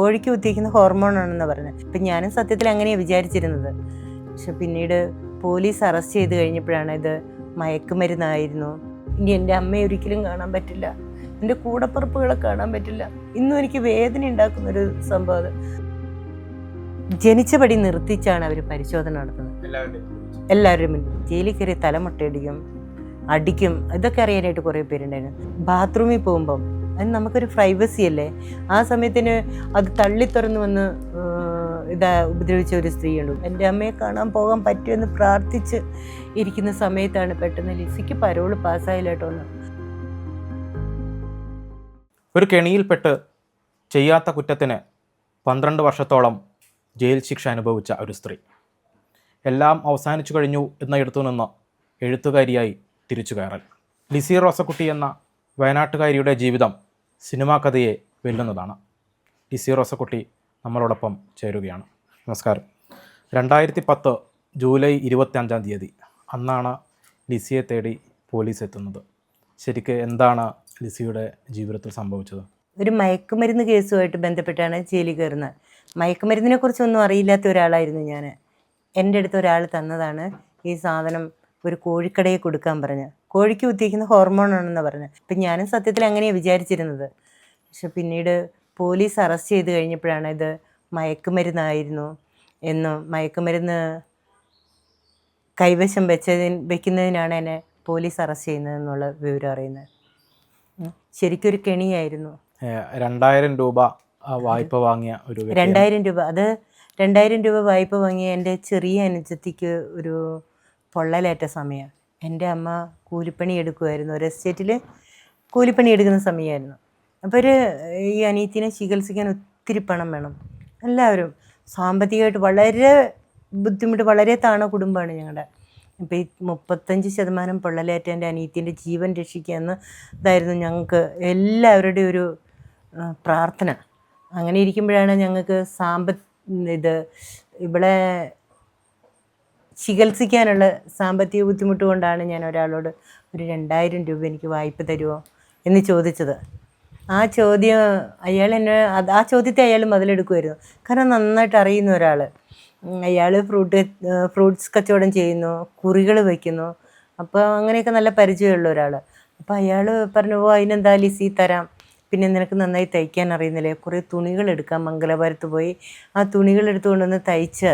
കോഴിക്ക് കുത്തിവയ്ക്കുന്ന ഹോർമോണാണെന്ന് പറഞ്ഞത്. അപ്പം ഞാനും സത്യത്തിൽ അങ്ങനെയാണ് വിചാരിച്ചിരുന്നത്. പക്ഷെ പിന്നീട് പോലീസ് അറസ്റ്റ് ചെയ്ത് കഴിഞ്ഞപ്പോഴാണ് ഇത് മയക്കുമരുന്നായിരുന്നു. ഇനി എൻ്റെ അമ്മയെ ഒരിക്കലും കാണാൻ പറ്റില്ല, എൻ്റെ കൂടപ്പുറപ്പുകളെ കാണാൻ പറ്റില്ല. ഇന്നും എനിക്ക് വേദന ഉണ്ടാക്കുന്നൊരു സംഭവം അത്. ജനിച്ചപടി നിർത്തിച്ചാണ് അവർ പരിശോധന നടത്തുന്നത്. എല്ലാവരും ജയിലിൽ കയറി തലമുട്ടയടിക്കും, അടിക്കും. ഇതൊക്കെ അറിയാനായിട്ട് കുറേ പേരുണ്ടായിരുന്നു. ബാത്റൂമിൽ പോകുമ്പം അത് നമുക്കൊരു പ്രൈവസി അല്ലേ, ആ സമയത്തിന് അത് തള്ളി തുറന്ന് വന്ന് ഉപദ്രവിച്ച ഒരു സ്ത്രീയുണ്ട്. എൻ്റെ അമ്മയെ കാണാൻ പോകാൻ പറ്റുമെന്ന് പ്രാർത്ഥിച്ച് ഇരിക്കുന്ന സമയത്താണ് പെട്ടെന്ന് ലിസിക്ക് പരോള് പാസ്സായില്ല കേട്ടോ എന്ന്. ഒരു കെണിയിൽപ്പെട്ട് ചെയ്യാത്ത കുറ്റത്തിന് 12 വർഷത്തോളം ജയിൽ ശിക്ഷ അനുഭവിച്ച ഒരു സ്ത്രീ എല്ലാം അവസാനിച്ചു കഴിഞ്ഞു എന്നിടത്തു നിന്ന് എഴുത്തുകാരിയായി തിരിച്ചു കയറൽ. ലിസി റോസക്കുട്ടി എന്ന വയനാട്ടുകാരിയുടെ ജീവിതം സിനിമാ കഥയെ വെല്ലുന്നതാണ്. ലിസി റോസക്കുട്ടി നമ്മളോടൊപ്പം ചേരുകയാണ്. നമസ്കാരം. 2010 ജൂലൈ 25-ാം തീയതി അന്നാണ് ലിസിയെ തേടി പോലീസ് എത്തുന്നത്. ശരിക്ക് എന്താണ് ലിസിയുടെ ജീവിതത്തിൽ സംഭവിച്ചത്? ഒരു മയക്കുമരുന്ന് കേസുമായിട്ട് ബന്ധപ്പെട്ടാണ് ജയിലിൽ കയറുന്നത്. മയക്കുമരുന്നിനെ കുറിച്ചൊന്നും അറിയില്ലാത്ത ഒരാളായിരുന്നു ഞാൻ. എൻ്റെ അടുത്ത് ഒരാൾ തന്നതാണ് ഈ സാധനം, ഒരു കോഴിക്കടയെ കൊടുക്കാൻ പറഞ്ഞ്. കോഴിക്ക് കുത്തിവയ്ക്കുന്ന ഹോർമോണാണെന്ന് പറഞ്ഞത്. അപ്പം ഞാനും സത്യത്തിൽ അങ്ങനെയാണ് വിചാരിച്ചിരുന്നത്. പക്ഷെ പിന്നീട് പോലീസ് അറസ്റ്റ് ചെയ്ത് കഴിഞ്ഞപ്പോഴാണ് ഇത് മയക്കുമരുന്നായിരുന്നു എന്നും മയക്കുമരുന്ന് കൈവശം വെക്കുന്നതിനാണ് എന്നെ പോലീസ് അറസ്റ്റ് ചെയ്യുന്നതെന്നുള്ള വിവരം അറിയുന്നത്. ശരിക്കൊരു കെണിയായിരുന്നു. 2000 രൂപ വായ്പ വാങ്ങിയ ഒരു 2000 രൂപ, അത് 2000 രൂപ വായ്പ വാങ്ങിയ എൻ്റെ ചെറിയ അനുജത്തിക്ക് ഒരു പൊള്ളലേറ്റ സമയമാണ്. എൻ്റെ അമ്മ കൂലിപ്പണി എടുക്കുമായിരുന്നു, ഒരു എസ്റ്റേറ്റിൽ കൂലിപ്പണി എടുക്കുന്ന സമയമായിരുന്നു. അപ്പോൾ ഈ അനിയത്തിനെ ചികിത്സിക്കാൻ ഒത്തിരി പണം വേണം. എല്ലാവരും സാമ്പത്തികമായിട്ട് വളരെ ബുദ്ധിമുട്ട്, വളരെ താണ കുടുംബമാണ് ഞങ്ങളുടെ. ഇപ്പോൾ ഈ 35% പൊള്ളലേറ്റ എൻ്റെ അനിയത്തിൻ്റെ ജീവൻ രക്ഷിക്കുക ഇതായിരുന്നു ഞങ്ങൾക്ക് എല്ലാവരുടെയും ഒരു പ്രാർത്ഥന. അങ്ങനെ ഇരിക്കുമ്പോഴാണ് ഞങ്ങൾക്ക് ഇവിടെ ചികിത്സിക്കാനുള്ള സാമ്പത്തിക ബുദ്ധിമുട്ട് കൊണ്ടാണ് ഞാൻ ഒരാളോട് ഒരു 2000 രൂപ എനിക്ക് വായ്പ തരുമോ എന്ന് ചോദിച്ചത്. ആ ചോദ്യത്തെ അയാൾ മുതലെടുക്കുമായിരുന്നു. കാരണം നന്നായിട്ട് അറിയുന്ന ഒരാൾ, അയാൾ ഫ്രൂട്ട്സ് കച്ചവടം ചെയ്യുന്നു, കുറികൾ വയ്ക്കുന്നു. അപ്പോൾ അങ്ങനെയൊക്കെ നല്ല പരിചയമുള്ള ഒരാൾ. അപ്പോൾ അയാൾ പറഞ്ഞു, അതിനെന്താ ലിസി തരാം, പിന്നെ നിനക്ക് നന്നായി തയ്ക്കാൻ അറിയുന്നില്ലേ, കുറേ തുണികൾ എടുക്കാം, മംഗലപുരത്ത് പോയി ആ തുണികൾ എടുത്തുകൊണ്ടൊന്ന് തയ്ച്ച്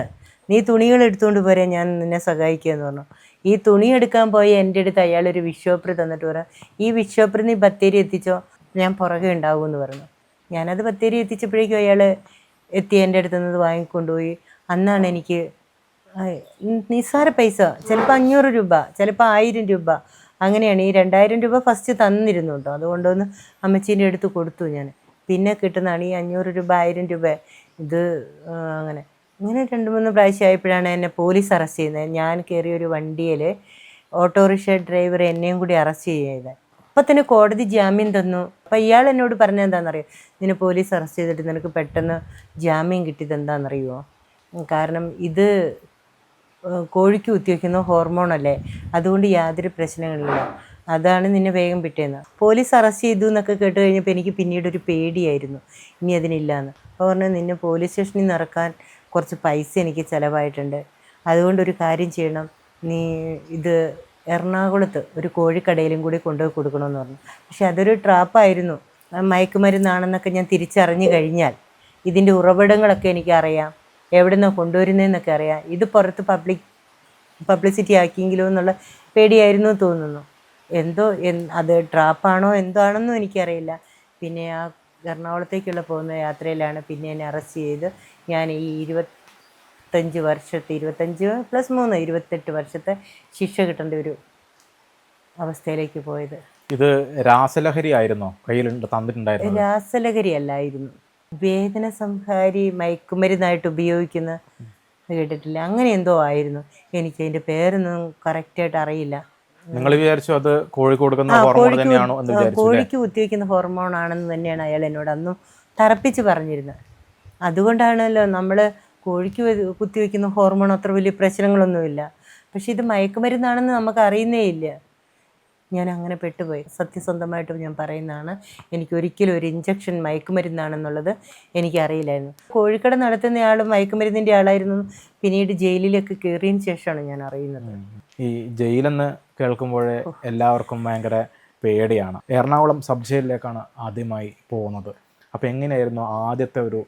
നീ തുണികൾ എടുത്തുകൊണ്ട് പോരാ, ഞാൻ നിന്നെ സഹായിക്കുക എന്ന് പറഞ്ഞു. ഈ തുണി എടുക്കാൻ പോയി എൻ്റെ അടുത്ത് അയാളൊരു വിഷോപ്പർ തന്നിട്ട് പറഞ്ഞു, ഈ വിഷോപ്പർ നീ ബത്തേരി എത്തിച്ചോ, ഞാൻ പുറകെ ഉണ്ടാവുമെന്ന് പറഞ്ഞു. ഞാനത് ബത്തേരി എത്തിച്ചപ്പോഴേക്കും അയാൾ എത്തി എൻ്റെ അടുത്ത് നിന്ന് വാങ്ങിക്കൊണ്ടുപോയി. അന്നാണ് എനിക്ക് നിസ്സാര പൈസ, ചിലപ്പോൾ 500 രൂപ, ചിലപ്പോൾ 1000 രൂപ, അങ്ങനെയാണ്. ഈ 2000 രൂപ ഫസ്റ്റ് തന്നിരുന്നു കേട്ടോ, അതുകൊണ്ടൊന്ന് അമ്മച്ചീൻ്റെ അടുത്ത് കൊടുത്തു ഞാൻ. പിന്നെ കിട്ടുന്നതാണ് ഈ 500 രൂപ, 1000 രൂപ. ഇത് അങ്ങനെ 2-3 പ്രാവശ്യം ആയപ്പോഴാണ് എന്നെ പോലീസ് അറസ്റ്റ് ചെയ്യുന്നത്. ഞാൻ കയറിയ ഒരു വണ്ടിയിൽ ഓട്ടോറിക്ഷ ഡ്രൈവർ എന്നെയും കൂടി അറസ്റ്റ് ചെയ്തത്. അപ്പം തന്നെ കോടതി ജാമ്യം തന്നു. അപ്പം ഇയാൾ എന്നോട് പറഞ്ഞത് എന്താണെന്നറിയോ, നിന്നെ പോലീസ് അറസ്റ്റ് ചെയ്തിട്ട് നിനക്ക് പെട്ടെന്ന് ജാമ്യം കിട്ടിയത് എന്താണെന്നറിയുമോ, കാരണം ഇത് കോഴിക്ക് കുത്തിവയ്ക്കുന്ന ഹോർമോണല്ലേ, അതുകൊണ്ട് യാതൊരു പ്രശ്നങ്ങളില്ല, അതാണ് നിന്നെ വേഗം വിട്ടേന്ന്. പോലീസ് അറസ്റ്റ് ചെയ്തു എന്നൊക്കെ കേട്ട് കഴിഞ്ഞപ്പോൾ എനിക്ക് പിന്നീടൊരു പേടിയായിരുന്നു, ഇനി അതിനില്ലയെന്ന്. അപ്പോൾ പറഞ്ഞു, നിന്നെ പോലീസ് സ്റ്റേഷനിൽ നിന്ന് ഇറക്കാൻ കുറച്ച് പൈസ എനിക്ക് ചിലവായിട്ടുണ്ട്, അതുകൊണ്ടൊരു കാര്യം ചെയ്യണം, നീ ഇത് എറണാകുളത്ത് ഒരു കോഴിക്കടയിലും കൂടി കൊണ്ടുപോയി കൊടുക്കണമെന്ന് പറഞ്ഞു. പക്ഷെ അതൊരു ട്രാപ്പായിരുന്നു. മയക്കുമരുന്നാണെന്നൊക്കെ ഞാൻ തിരിച്ചറിഞ്ഞു കഴിഞ്ഞാൽ ഇതിൻ്റെ ഉറവിടങ്ങളൊക്കെ എനിക്കറിയാം, എവിടെ നിന്നാണ് കൊണ്ടുവരുന്നതെന്നൊക്കെ അറിയാം. ഇത് പുറത്ത് പബ്ലിസിറ്റി ആക്കിയെങ്കിലോ എന്നുള്ള പേടിയായിരുന്നു തോന്നുന്നു. അത് ട്രാപ്പാണോ എന്താണെന്നും എനിക്കറിയില്ല. പിന്നെ ആ എറണാകുളത്തേക്കുള്ള പോകുന്ന യാത്രയിലാണ് പിന്നെ എന്നെ അറസ്റ്റ് ചെയ്ത് ഞാൻ ഈ 25 വർഷത്തെ 25+3 28 ശിക്ഷ കിട്ടേണ്ട ഒരു അവസ്ഥയിലേക്ക് പോയത്. ഇത് രാസലഹരി ആയിരുന്നോ കയ്യിൽ തന്നിട്ടുണ്ടായിരുന്നു? രാസലഹരി അല്ലായിരുന്നു, വേദന സംഹാരി മയക്കുമരുന്നായിട്ട് ഉപയോഗിക്കുന്ന കേട്ടിട്ടില്ല, അങ്ങനെ എന്തോ ആയിരുന്നു. എനിക്ക് അതിൻ്റെ പേരൊന്നും കറക്റ്റായിട്ട് അറിയില്ല. നിങ്ങൾ വിചാരിച്ചു അത് കോഴിക്ക് കുത്തിവയ്ക്കുന്ന ഹോർമോൺ ആണെന്ന് തന്നെയാണ് അയാൾ എന്നോട് അന്നും തറപ്പിച്ച് പറഞ്ഞിരുന്നത്. അതുകൊണ്ടാണല്ലോ നമ്മൾ കോഴിക്ക് കുത്തിവയ്ക്കുന്ന ഹോർമോൺ അത്ര വലിയ പ്രശ്നങ്ങളൊന്നുമില്ല, പക്ഷെ ഇത് മയക്കുമരുന്നാണെന്ന് നമുക്ക് അറിയുന്നേ ഇല്ല. ഞാൻ അങ്ങനെ പെട്ടുപോയി. സത്യസന്ധമായിട്ടും ഞാൻ പറയുന്നതാണ്. എനിക്കൊരിക്കലും ഒരു ഇഞ്ചക്ഷൻ മയക്കുമരുന്നാണെന്നുള്ളത് എനിക്കറിയില്ലായിരുന്നു. കോഴിക്കട നടത്തുന്നയാളും മയക്കുമരുന്നിൻ്റെ ആളായിരുന്നു. പിന്നീട് ജയിലിലേക്ക് കയറിയതിന് ശേഷമാണ് ഞാൻ അറിയുന്നത്. ഈ ജയിലെന്ന് കേൾക്കുമ്പോഴേ എല്ലാവർക്കും ഭയങ്കര പേടിയാണ്. എറണാകുളം സബ് ജയിലിലേക്കാണ് ആദ്യമായി പോകുന്നത്. അപ്പോൾ എങ്ങനെയായിരുന്നു ആദ്യത്തെ ഒരു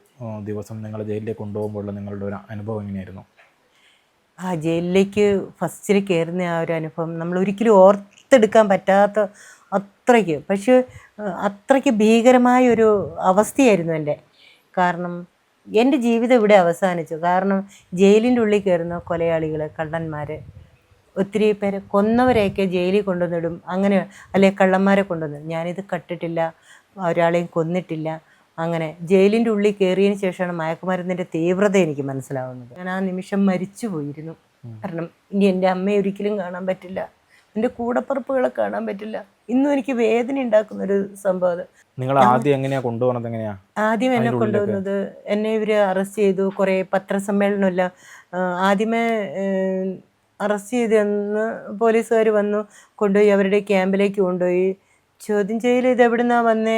ദിവസം നിങ്ങൾ ജയിലിലേക്ക് കൊണ്ടുപോകുമ്പോഴുള്ള നിങ്ങളുടെ ഒരു അനുഭവം എങ്ങനെയായിരുന്നു? ആ ജയിലിലേക്ക് ഫസ്റ്റിൽ കയറുന്ന ആ ഒരു അനുഭവം നമ്മൾ ഒരിക്കലും ഓർത്തെടുക്കാൻ പറ്റാത്ത അത്രയ്ക്ക്, പക്ഷേ അത്രയ്ക്ക് ഭീകരമായൊരു അവസ്ഥയായിരുന്നു എൻ്റെ. കാരണം എൻ്റെ ജീവിതം ഇവിടെ അവസാനിച്ചു. കാരണം ജയിലിൻ്റെ ഉള്ളിൽ കയറുന്ന കൊലയാളികൾ, കള്ളന്മാർ, ഒത്തിരി പേരെ കൊന്നവരെയൊക്കെ ജയിലിൽ കൊണ്ടുവന്നിടും. അങ്ങനെ അല്ലെ കള്ളന്മാരെ കൊണ്ടുവന്നിടും. ഞാനിത് കട്ടിട്ടില്ല, ഒരാളെയും കൊന്നിട്ടില്ല. അങ്ങനെ ജയിലിൻ്റെ ഉള്ളിൽ കയറിയതിന് ശേഷമാണ് മയക്കുമരുന്നിൻ്റെ തീവ്രത എനിക്ക് മനസ്സിലാവുന്നത്. ഞാൻ ആ നിമിഷം മരിച്ചു പോയിരുന്നു. കാരണം ഇനി എൻ്റെ അമ്മയെ ഒരിക്കലും കാണാൻ പറ്റില്ല, എൻ്റെ കൂടപ്പുറപ്പുകളെ കാണാൻ പറ്റില്ല. ഇന്നും എനിക്ക് വേദന ഉണ്ടാക്കുന്നൊരു സംഭവം അത്. നിങ്ങൾ ആദ്യം എങ്ങനെയാണ് കൊണ്ടുപോകുന്നത്? എങ്ങനെയാ ആദ്യം എന്നെ കൊണ്ടുവന്നത്, എന്നെ ഇവർ അറസ്റ്റ് ചെയ്തു. കുറേ പത്രസമ്മേളനമില്ല. ആദ്യമേ അറസ്റ്റ് ചെയ്തെന്ന് പോലീസുകാർ വന്നു, കൊണ്ടുപോയി അവരുടെ ക്യാമ്പിലേക്ക് കൊണ്ടുപോയി ചോദ്യം ചെയ്യൽ. ഇത് എവിടുന്നാ വന്നേ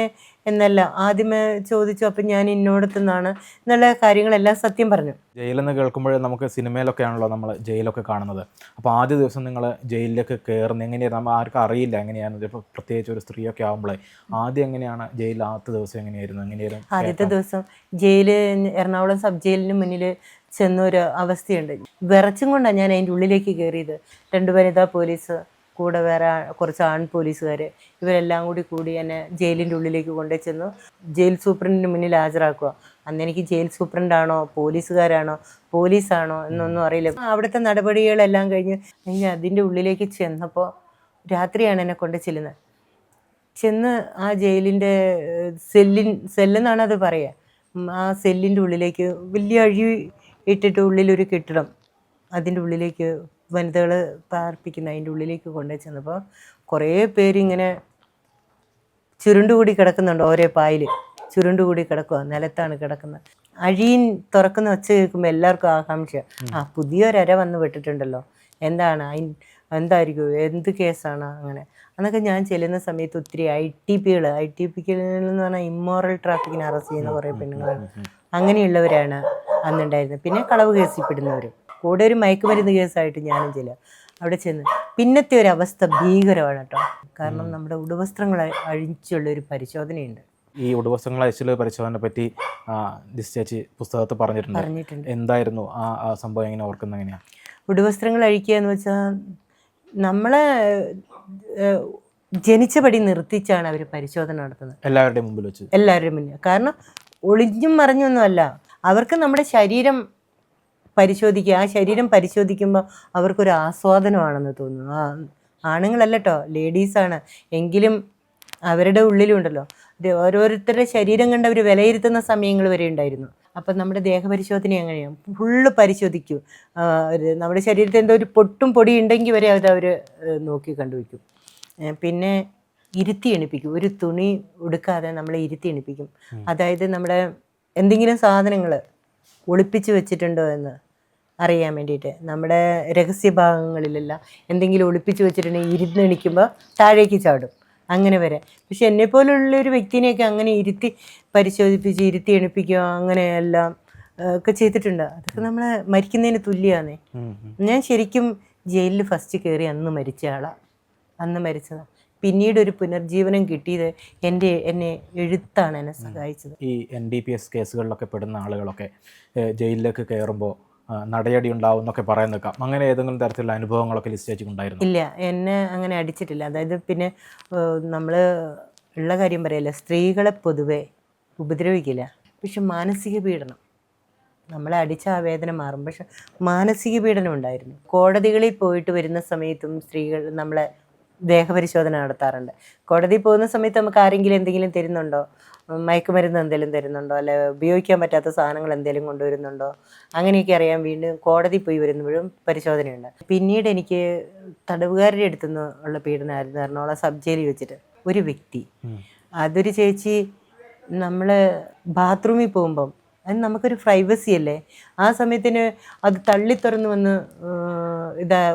എന്നല്ല ആദ്യമേ ചോദിച്ചു. അപ്പം ഞാൻ ഇന്നോടത്തുനിന്നാണ് എന്നുള്ള കാര്യങ്ങളെല്ലാം സത്യം പറഞ്ഞു. ജയിലെന്ന് കേൾക്കുമ്പോഴേ നമുക്ക് സിനിമയിലൊക്കെ ആണല്ലോ നമ്മൾ ജയിലൊക്കെ കാണുന്നത്. അപ്പോൾ ആദ്യ ദിവസം നിങ്ങൾ ജയിലിലേക്ക് കയറുന്നത് എങ്ങനെയാണ്? നമ്മൾ ആർക്കും അറിയില്ല എങ്ങനെയാണ്. ഇപ്പോൾ പ്രത്യേകിച്ച് ഒരു സ്ത്രീയൊക്കെ ആകുമ്പോഴേ ആദ്യം എങ്ങനെയാണ് ജയിലിൽ ആദ്യത്തെ ദിവസം എങ്ങനെയായിരുന്നു? ആദ്യത്തെ ദിവസം ജയില് എറണാകുളം സബ് ജയിലിന് മുന്നിൽ ചെന്നൊരു അവസ്ഥയുണ്ട്. വിറച്ചും കൊണ്ടാണ് ഞാൻ അതിൻ്റെ ഉള്ളിലേക്ക് കയറിയത്. 2 വനിതാ പോലീസ്, കൂടെ വേറെ കുറച്ച് ആൺ പോലീസുകാർ, ഇവരെല്ലാം കൂടി എന്നെ ജയിലിൻ്റെ ഉള്ളിലേക്ക് കൊണ്ടു ചെന്നു. ജയിൽ സൂപ്രണ്ടിന് മുന്നിൽ ഹാജരാക്കുക. അന്ന് എനിക്ക് ജയിൽ സൂപ്രണ്ടാണോ പോലീസുകാരാണോ പോലീസാണോ എന്നൊന്നും അറിയില്ല. അവിടുത്തെ നടപടികളെല്ലാം കഴിഞ്ഞ് അതിൻ്റെ ഉള്ളിലേക്ക് ചെന്നപ്പോൾ രാത്രിയാണ് എന്നെ കൊണ്ട് ചെല്ലുന്നത്. ചെന്ന് ആ ജയിലിൻ്റെ സെല്ലെന്നാണ് അത് പറയുക. ആ സെല്ലിൻ്റെ ഉള്ളിലേക്ക് വലിയ അഴി ഇട്ടിട്ട് ഉള്ളിലൊരു കെട്ടിടം, അതിൻ്റെ ഉള്ളിലേക്ക് വനിതകൾ പാർപ്പിക്കുന്ന അതിൻ്റെ ഉള്ളിലേക്ക് കൊണ്ടു ചെന്നപ്പോൾ കുറേ പേരിങ്ങനെ ചുരുണ്ടുകൂടി കിടക്കുന്നുണ്ട്. ഓരോ പായിൽ ചുരുണ്ടുകൂടി കിടക്കുക, നിലത്താണ് കിടക്കുന്നത്. അഴിയും തുറക്കുന്ന ഒച്ച കേൾക്കുമ്പോൾ എല്ലാവർക്കും ആകാംക്ഷ, പുതിയൊരര വന്ന് വിട്ടിട്ടുണ്ടല്ലോ, എന്തായിരിക്കും, എന്ത് കേസാണ് അങ്ങനെ. അന്നൊക്കെ ഞാൻ ചെല്ലുന്ന സമയത്ത് ഒത്തിരി ITPകൾ എന്ന് പറഞ്ഞാൽ ഇമ്മോറൽ ട്രാഫിക്കിന് അറസ്റ്റ് ചെയ്യുന്ന കുറേ പെണ്ണുങ്ങൾ, അങ്ങനെയുള്ളവരാണ് അന്നുണ്ടായിരുന്നത്. പിന്നെ കളവ് കേസിൽ പെടുന്നവരും, കൂടെ ഒരു മയക്കുമരുന്ന് കേസായിട്ട് ഞാനും ചെല്ലുക. അവിടെ ചെന്ന് പിന്നത്തെ ഒരു അവസ്ഥ ഭീകരമാണ് കേട്ടോ. കാരണം നമ്മുടെ ഉടുവസ്ത്രങ്ങൾ അഴിച്ചുള്ളൊരു പരിശോധനയുണ്ട്. ഈ ഉടുവസ്ത്രങ്ങൾ അഴിച്ചുള്ള പരിശോധനയെ പറ്റി ചേച്ചി പുസ്തകത്തിൽ പറഞ്ഞിട്ടുണ്ട്. എന്തായിരുന്നു ആ സംഭവം? എങ്ങനെ ഓർക്കുന്നത്? എങ്ങനെയാണ് ഉടുവസ്ത്രങ്ങൾ അഴിക്കുക എന്ന് വെച്ചാൽ നമ്മളെ ജനിച്ചപടി നിർത്തിച്ചാണ് അവർ പരിശോധന നടത്തുന്നത്. എല്ലാവരുടെയും മുമ്പിൽ വെച്ച്, എല്ലാവരുടെയും മുന്നിൽ. കാരണം ഒളിഞ്ഞും മറിഞ്ഞൊന്നുമല്ല, അവർക്ക് നമ്മുടെ ശരീരം പരിശോധിക്കുക. ആ ശരീരം പരിശോധിക്കുമ്പോൾ അവർക്കൊരു ആസ്വാദനമാണെന്ന് തോന്നുന്നു. ആണുങ്ങളല്ല കേട്ടോ, ലേഡീസാണ്. എങ്കിലും അവരുടെ ഉള്ളിലുണ്ടല്ലോ ഓരോരുത്തരുടെ ശരീരം കണ്ട് അവർ വിലയിരുത്തുന്ന സമയങ്ങൾ വരെ ഉണ്ടായിരുന്നു. അപ്പം നമ്മുടെ ദേഹപരിശോധന എങ്ങനെയാണ്, ഫുള്ള് പരിശോധിക്കും. നമ്മുടെ ശരീരത്തിൽ എന്തോ ഒരു പൊടി ഉണ്ടെങ്കിൽ വരെ അവർ നോക്കി കണ്ടുവയ്ക്കും. പിന്നെ ഇരുത്തി എണിപ്പിക്കും. ഒരു തുണി ഉടുക്കാതെ നമ്മളെ ഇരുത്തി എണിപ്പിക്കും. അതായത് നമ്മുടെ എന്തെങ്കിലും സാധനങ്ങൾ ഒളിപ്പിച്ച് വെച്ചിട്ടുണ്ടോ എന്ന് അറിയാൻ വേണ്ടിയിട്ട്. നമ്മുടെ രഹസ്യഭാഗങ്ങളിലെല്ലാം എന്തെങ്കിലും ഒളിപ്പിച്ച് വെച്ചിട്ടുണ്ടെങ്കിൽ ഇരുന്നെണിക്കുമ്പോൾ താഴേക്ക് ചാടും, അങ്ങനെ വരെ. പക്ഷെ എന്നെപ്പോലുള്ളൊരു വ്യക്തിനെയൊക്കെ അങ്ങനെ ഇരുത്തി പരിശോധിപ്പിച്ച് ഇരുത്തി എണിപ്പിക്കുക, അങ്ങനെയെല്ലാം ഒക്കെ ചെയ്തിട്ടുണ്ട്. അതൊക്കെ നമ്മളെ മരിക്കുന്നതിന് തുല്യമാണ്. ഞാൻ ശരിക്കും ജയിലിൽ ഫസ്റ്റ് കയറി അന്ന് മരിച്ച ആളാണ്. അന്ന് മരിച്ചതാണ്. പിന്നീട് ഒരു പുനർജീവനം കിട്ടിയത് എന്നെ എഴുത്താണ് എന്നെ സഹായിച്ചത്. ഈ NDPS കേസുകളിലൊക്കെ പെടുന്ന ആളുകളൊക്കെ ജയിലിലേക്ക് കയറുമ്പോൾ നടയടി ഉണ്ടാവും എന്നൊക്കെ പറയുന്നേക്കാം. അങ്ങനെ ഏതെങ്കിലും തരത്തിലുള്ള അനുഭവങ്ങളൊക്കെ ലിസ്റ്റ് ഉണ്ടായിരുന്നു? ഇല്ല, എന്നെ അങ്ങനെ അടിച്ചിട്ടില്ല. അതായത് പിന്നെ നമ്മൾ ഉള്ള കാര്യം പറയല്ല, സ്ത്രീകളെ പൊതുവെ ഉപദ്രവിക്കില്ല. പക്ഷെ മാനസിക പീഡനം, നമ്മളെ അടിച്ച ആ വേദന മാറും, പക്ഷെ മാനസിക പീഡനം ഉണ്ടായിരുന്നു. കോടതികളിൽ പോയിട്ട് വരുന്ന സമയത്തും സ്ത്രീകൾ നമ്മളെ ദേഹപരിശോധന നടത്താറുണ്ട്. കോടതിയിൽ പോകുന്ന സമയത്ത് നമുക്ക് ആരെങ്കിലും എന്തെങ്കിലും തരുന്നുണ്ടോ, മയക്കുമരുന്ന് എന്തെങ്കിലും തരുന്നുണ്ടോ, അല്ലെ ഉപയോഗിക്കാൻ പറ്റാത്ത സാധനങ്ങൾ എന്തെങ്കിലും കൊണ്ടുവരുന്നുണ്ടോ, അങ്ങനെയൊക്കെ അറിയാൻ വീണ്ടും കോടതി പോയി വരുമ്പോഴും പരിശോധനയുണ്ട്. പിന്നീട് എനിക്ക് തടവുകാരുടെ അടുത്തുനിന്ന് ഉള്ള പീഡനമായിരുന്നു. എറണാകുളം സബ് ജയിലിൽ വെച്ചിട്ട് ഒരു വ്യക്തി, അതൊരു ചേച്ചി, നമ്മൾ ബാത്റൂമിൽ പോകുമ്പം അത് നമുക്കൊരു പ്രൈവസി അല്ലേ. ആ സമയത്തിന് അത് തള്ളിത്തുറന്ന് വന്ന്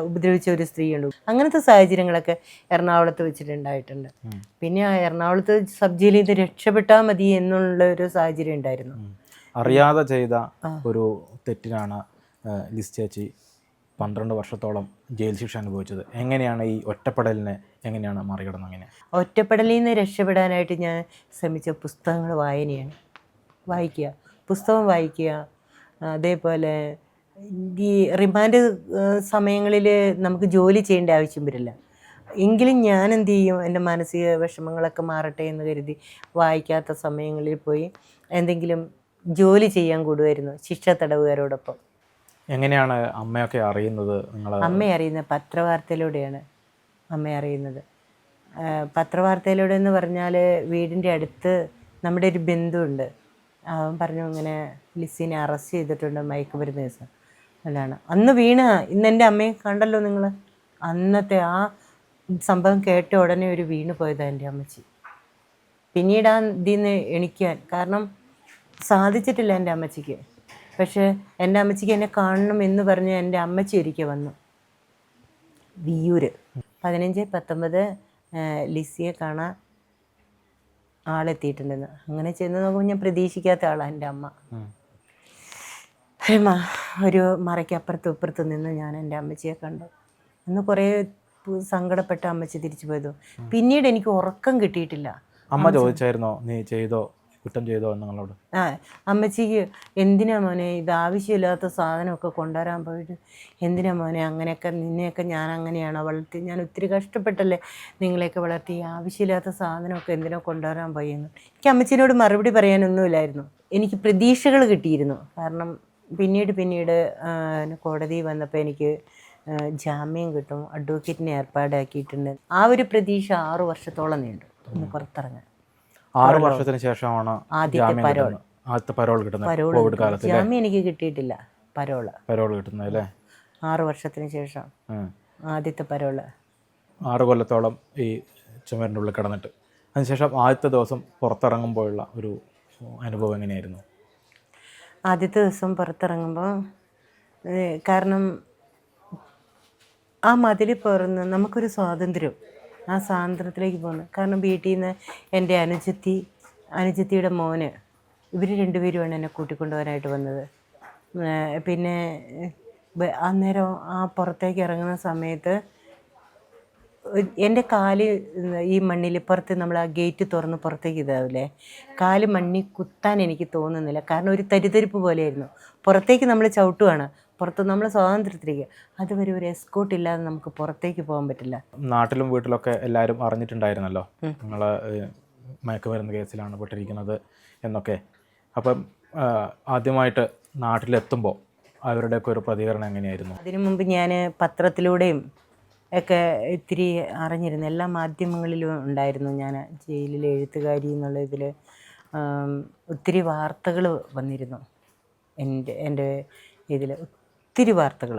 ഉപദ്രവിച്ച ഒരു സ്ത്രീയുണ്ട്. അങ്ങനത്തെ സാഹചര്യങ്ങളൊക്കെ എറണാകുളത്ത് വെച്ചിട്ടുണ്ടായിട്ടുണ്ട്. പിന്നെ ആ എറണാകുളത്ത് സബ് ജയിലിൽ നിന്ന് രക്ഷപ്പെട്ടാൽ മതി എന്നുള്ള ഒരു സാഹചര്യം ഉണ്ടായിരുന്നു. അറിയാതെ ചെയ്ത ഒരു തെറ്റിനാണ് ലിസ് ചേച്ചി 12 വർഷത്തോളം ജയിൽ ശിക്ഷ അനുഭവിച്ചത്. എങ്ങനെയാണ് ഈ ഒറ്റപ്പെടലിനെ എങ്ങനെയാണ് മറികടന്നത്? അങ്ങനെ ഒറ്റപ്പെടലിൽ നിന്ന് രക്ഷപ്പെടാനായിട്ട് ഞാൻ ശ്രമിച്ച പുസ്തകങ്ങൾ വായനയാണ്. വായിക്കുക, പുസ്തകം വായിക്കുക. അതേപോലെ ഈ റിമാൻഡ് സമയങ്ങളിൽ നമുക്ക് ജോലി ചെയ്യേണ്ട ആവശ്യം വരില്ല. എങ്കിലും ഞാൻ എന്ത് ചെയ്യും, എൻ്റെ മാനസിക വിഷമങ്ങളൊക്കെ മാറട്ടെ എന്ന് കരുതി വായിക്കാത്ത സമയങ്ങളിൽ പോയി എന്തെങ്കിലും ജോലി ചെയ്യാൻ കൂടുമായിരുന്നു ശിക്ഷ തടവുകാരോടൊപ്പം. എങ്ങനെയാണ് അമ്മയൊക്കെ അറിയുന്നത്? അമ്മ അറിയുന്നത് പത്രവാർത്തയിലൂടെയാണ് അമ്മ അറിയുന്നത്. പത്രവാർത്തയിലൂടെ എന്ന് പറഞ്ഞാൽ വീടിൻ്റെ അടുത്ത് നമ്മുടെ ഒരു ബന്ധുവുണ്ട്. അവൻ പറഞ്ഞു ഇങ്ങനെ ലിസിനെ അറസ്റ്റ് ചെയ്തിട്ടുണ്ട് മയക്കുമരുന്ന് കേസ്. അതാണ് അന്ന് വീണ. ഇന്ന് എൻ്റെ അമ്മയെ കണ്ടല്ലോ നിങ്ങൾ. അന്നത്തെ ആ സംഭവം കേട്ട ഉടനെ ഒരു വീണ് പോയതാണ് എൻ്റെ അമ്മച്ചി. പിന്നീട് ആ ഇതിൽ നിന്ന് എണിക്കാൻ കാരണം സാധിച്ചിട്ടില്ല എൻ്റെ അമ്മച്ചിക്ക്. പക്ഷേ എൻ്റെ അമ്മച്ചിക്ക് എന്നെ കാണണം എന്ന് പറഞ്ഞ് എൻ്റെ അമ്മച്ചി ഒരിക്കൽ വന്നു വിയൂര്. 15-19 ലിസിയെ കാണാൻ ആളെത്തിയിട്ടുണ്ടെന്ന്. അങ്ങനെ ചെന്ന് നോക്കുമ്പോൾ ഞാൻ പ്രതീക്ഷിക്കാത്ത ആളാണ് എൻ്റെ അമ്മ. ഒരു മറയ്ക്കപ്പുറത്തും ഇപ്പുറത്ത് നിന്ന് ഞാൻ എൻ്റെ അമ്മച്ചിയെ കണ്ടു. അന്ന് കുറേ സങ്കടപ്പെട്ട അമ്മച്ചി തിരിച്ചു പോയതു. പിന്നീട് എനിക്ക് ഉറക്കം കിട്ടിയിട്ടില്ല. അമ്മ ചോദിച്ചായിരുന്നോ നീ ചെയ്തോ, കുറ്റം ചെയ്തോ നിങ്ങളോട്? അമ്മച്ചിക്ക് എന്തിനാ മോനെ ഇത് ആവശ്യമില്ലാത്ത സാധനമൊക്കെ കൊണ്ടുവരാൻ പോയിട്ട്, എന്തിനാ മോനെ അങ്ങനെയൊക്കെ, നിന്നെയൊക്കെ ഞാൻ അങ്ങനെയാണോ വളർത്തി, ഞാൻ ഒത്തിരി കഷ്ടപ്പെട്ടല്ലേ നിങ്ങളെയൊക്കെ വളർത്തി, ആവശ്യമില്ലാത്ത സാധനമൊക്കെ എന്തിനാ കൊണ്ടുവരാൻ പോയെന്ന്. എനിക്ക് അമ്മച്ചിനോട് മറുപടി പറയാനൊന്നുമില്ലായിരുന്നു. എനിക്ക് പ്രതീക്ഷകൾ കിട്ടിയിരുന്നു. കാരണം പിന്നീട് കോടതി വന്നപ്പോൾ എനിക്ക് ജാമ്യം കിട്ടും, അഡ്വക്കേറ്റിനെ ഏർപ്പാടാക്കിയിട്ടുണ്ട്. ആ ഒരു പ്രതീക്ഷ 6 വർഷത്തോളം നീണ്ടു ഒന്ന് പുറത്തിറങ്ങാൻ. 6 വർഷത്തിന് ശേഷമാണ് ആദ്യത്തെ പരോൾ കിട്ടുന്നത്. കോവിഡ് കാലത്ത് ജാമ്യം എനിക്ക് കിട്ടിയിട്ടില്ല. പരോൾ കിട്ടുന്നത് അല്ലേ? 6 വർഷത്തിന് ശേഷം ആദ്യത്തെ പരോള്. 6 കൊല്ലത്തോളം ഈ ചുമരിൻ്റെ ഉള്ളിൽ കിടന്നിട്ട് അതിനുശേഷം ആദ്യത്തെ ദിവസം പുറത്തിറങ്ങുമ്പോഴുള്ള ഒരു അനുഭവം എങ്ങനെയായിരുന്നു? ആദ്യത്തെ ദിവസം പുറത്തിറങ്ങുമ്പോൾ കാരണം ആ മതിൽ പുറന്ന് നമുക്കൊരു സ്വാതന്ത്ര്യം, ആ സ്വാതന്ത്ര്യത്തിലേക്ക് പോകുന്നു. കാരണം വീട്ടിൽ നിന്ന് എൻ്റെ അനുജത്തിയുടെ മോന്, ഇവർ രണ്ടുപേരുമാണ് എന്നെ കൂട്ടിക്കൊണ്ടുപോകാനായിട്ട് വന്നത്. പിന്നെ അന്നേരം ആ പുറത്തേക്ക് ഇറങ്ങുന്ന സമയത്ത് എൻ്റെ കാല് ഈ മണ്ണിൽ പുറത്ത് നമ്മൾ ആ ഗേറ്റ് തുറന്ന് പുറത്തേക്ക് ഇതാവില്ലേ, കാല് മണ്ണിൽ കുത്താൻ എനിക്ക് തോന്നുന്നില്ല. കാരണം ഒരു തരിതരിപ്പ് പോലെയായിരുന്നു. പുറത്തേക്ക് നമ്മൾ ചവിട്ടുവാണ്, പുറത്ത് നമ്മൾ സ്വാതന്ത്ര്യത്തിലേക്ക്. അതുവരെ ഒരു എസ്കോട്ട് ഇല്ലാതെ നമുക്ക് പുറത്തേക്ക് പോകാൻ പറ്റില്ല. നാട്ടിലും വീട്ടിലൊക്കെ എല്ലാവരും അറിഞ്ഞിട്ടുണ്ടായിരുന്നല്ലോ നിങ്ങൾ മയക്കുമരുന്ന് കേസിലാണ് പെട്ടിരിക്കുന്നത് എന്നൊക്കെ. അപ്പം ആദ്യമായിട്ട് നാട്ടിലെത്തുമ്പോൾ അവരുടെയൊക്കെ ഒരു പ്രതികരണം എങ്ങനെയായിരുന്നു? അതിനു മുമ്പ് ഞാൻ പത്രത്തിലൂടെയും ഒക്കെ ഇത്തിരി അറിഞ്ഞിരുന്നു. എല്ലാ മാധ്യമങ്ങളിലും ഉണ്ടായിരുന്നു. ഞാൻ ജയിലിലെ എഴുത്തുകാരി എന്നുള്ള ഇതിൽ ഒത്തിരി വാർത്തകൾ വന്നിരുന്നു. എൻ്റെ ഇതിൽ ഒത്തിരി വാർത്തകൾ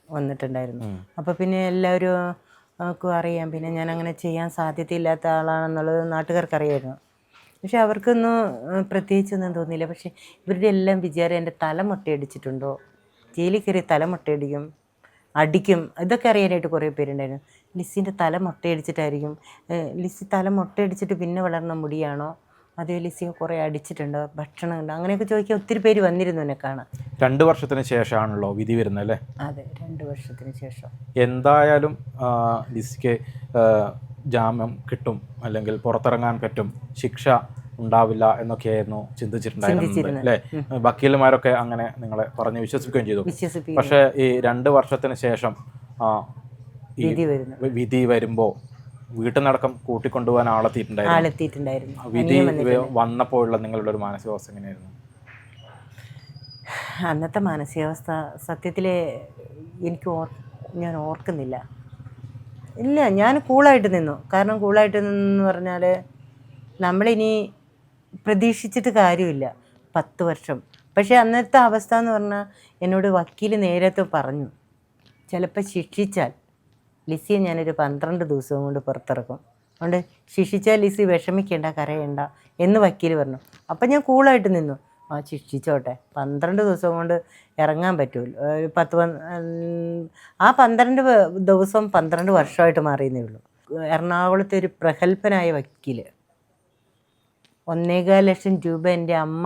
വന്നിട്ടുണ്ടായിരുന്നു. അപ്പോൾ പിന്നെ എല്ലാവർക്കും അറിയാം. പിന്നെ ഞാൻ അങ്ങനെ ചെയ്യാൻ സാധ്യതയില്ലാത്ത ആളാണെന്നുള്ളത് നാട്ടുകാർക്കറിയായിരുന്നു. പക്ഷെ അവർക്കൊന്നും പ്രത്യേകിച്ചൊന്നും തോന്നിയില്ല. പക്ഷേ ഇവരുടെ എല്ലാം വിചാരം എൻ്റെ തല മുട്ടയടിച്ചിട്ടുണ്ടോ, ജയിലിൽ കയറി തല മുട്ടയടിക്കും, അടിക്കും, ഇതൊക്കെ അറിയാനായിട്ട് കുറേ പേരുണ്ടായിരുന്നു. ലിസിൻ്റെ തല മുട്ടയടിച്ചിട്ടായിരിക്കും, ലിസി തല മുട്ടയടിച്ചിട്ട് പിന്നെ വളർന്ന മുടിയാണോ, അതേ ലിസിയെ കുറേ അടിച്ചിട്ടുണ്ടോ, ഭക്ഷണം ഉണ്ടോ, അങ്ങനെയൊക്കെ ചോദിക്കാൻ ഒത്തിരി പേര് വന്നിരുന്നു എന്നെ കാണാൻ. 2 വർഷത്തിന് ശേഷമാണല്ലോ വിധി വരുന്നത് അല്ലേ? അതെ, 2 വർഷത്തിന് ശേഷം. എന്തായാലും ലിസിക്ക് ജാമ്യം കിട്ടും, അല്ലെങ്കിൽ പുറത്തിറങ്ങാൻ പറ്റും, ശിക്ഷ ഉണ്ടാവില്ല എന്നൊക്കെയായിരുന്നു ചിന്തിച്ചിട്ടുണ്ടായിരുന്നത് അല്ലേ? വക്കീലന്മാരൊക്കെ അങ്ങനെ നിങ്ങളെ പറഞ്ഞ് വിശ്വസിക്കുകയും ചെയ്തു. പക്ഷേ ഈ 2 വർഷത്തിന് ശേഷം വിധി വരുമ്പോൾ വീട്ടിനടക്കം കൂട്ടിക്കൊണ്ടുപോകാൻ ആളെത്തിയിട്ടുണ്ടായിരുന്നു. വിധി വന്നപ്പോഴുള്ള നിങ്ങളുടെ ഒരു മാനസികാവസ്ഥ എങ്ങനെയായിരുന്നു? അന്നത്തെ മാനസികാവസ്ഥ സത്യത്തിൽ ഞാൻ ഓർക്കുന്നില്ല. ഇല്ല, ഞാൻ കൂളായിട്ട് നിന്നു. കാരണം കൂളായിട്ട് നിന്നെന്ന് പറഞ്ഞാൽ നമ്മളിനി പ്രതീക്ഷിച്ചിട്ട് കാര്യമില്ല 10 വർഷം. പക്ഷേ അന്നത്തെ അവസ്ഥ എന്ന് പറഞ്ഞാൽ എന്നോട് വക്കീൽ നേരത്തെ പറഞ്ഞു, ചിലപ്പോൾ ശിക്ഷിച്ചാൽ ലിസിയെ ഞാനൊരു 12 ദിവസവും കൊണ്ട് പുറത്തിറക്കും, അതുകൊണ്ട് ശിക്ഷിച്ചാൽ ലിസി വിഷമിക്കേണ്ട, കരയേണ്ട എന്ന് വക്കീൽ പറഞ്ഞു. അപ്പം ഞാൻ കൂളായിട്ട് നിന്നു. ആ ശിക്ഷിച്ചോട്ടെ, 12 ദിവസം കൊണ്ട് ഇറങ്ങാൻ പറ്റുമല്ലോ. ആ 12 ദിവസം 12 വർഷമായിട്ട് മാറിയെന്നേ ഉള്ളൂ. എറണാകുളത്തെ ഒരു പ്രഗത്ഭനായ വക്കീൽ 1.25 ലക്ഷം രൂപ എൻ്റെ അമ്മ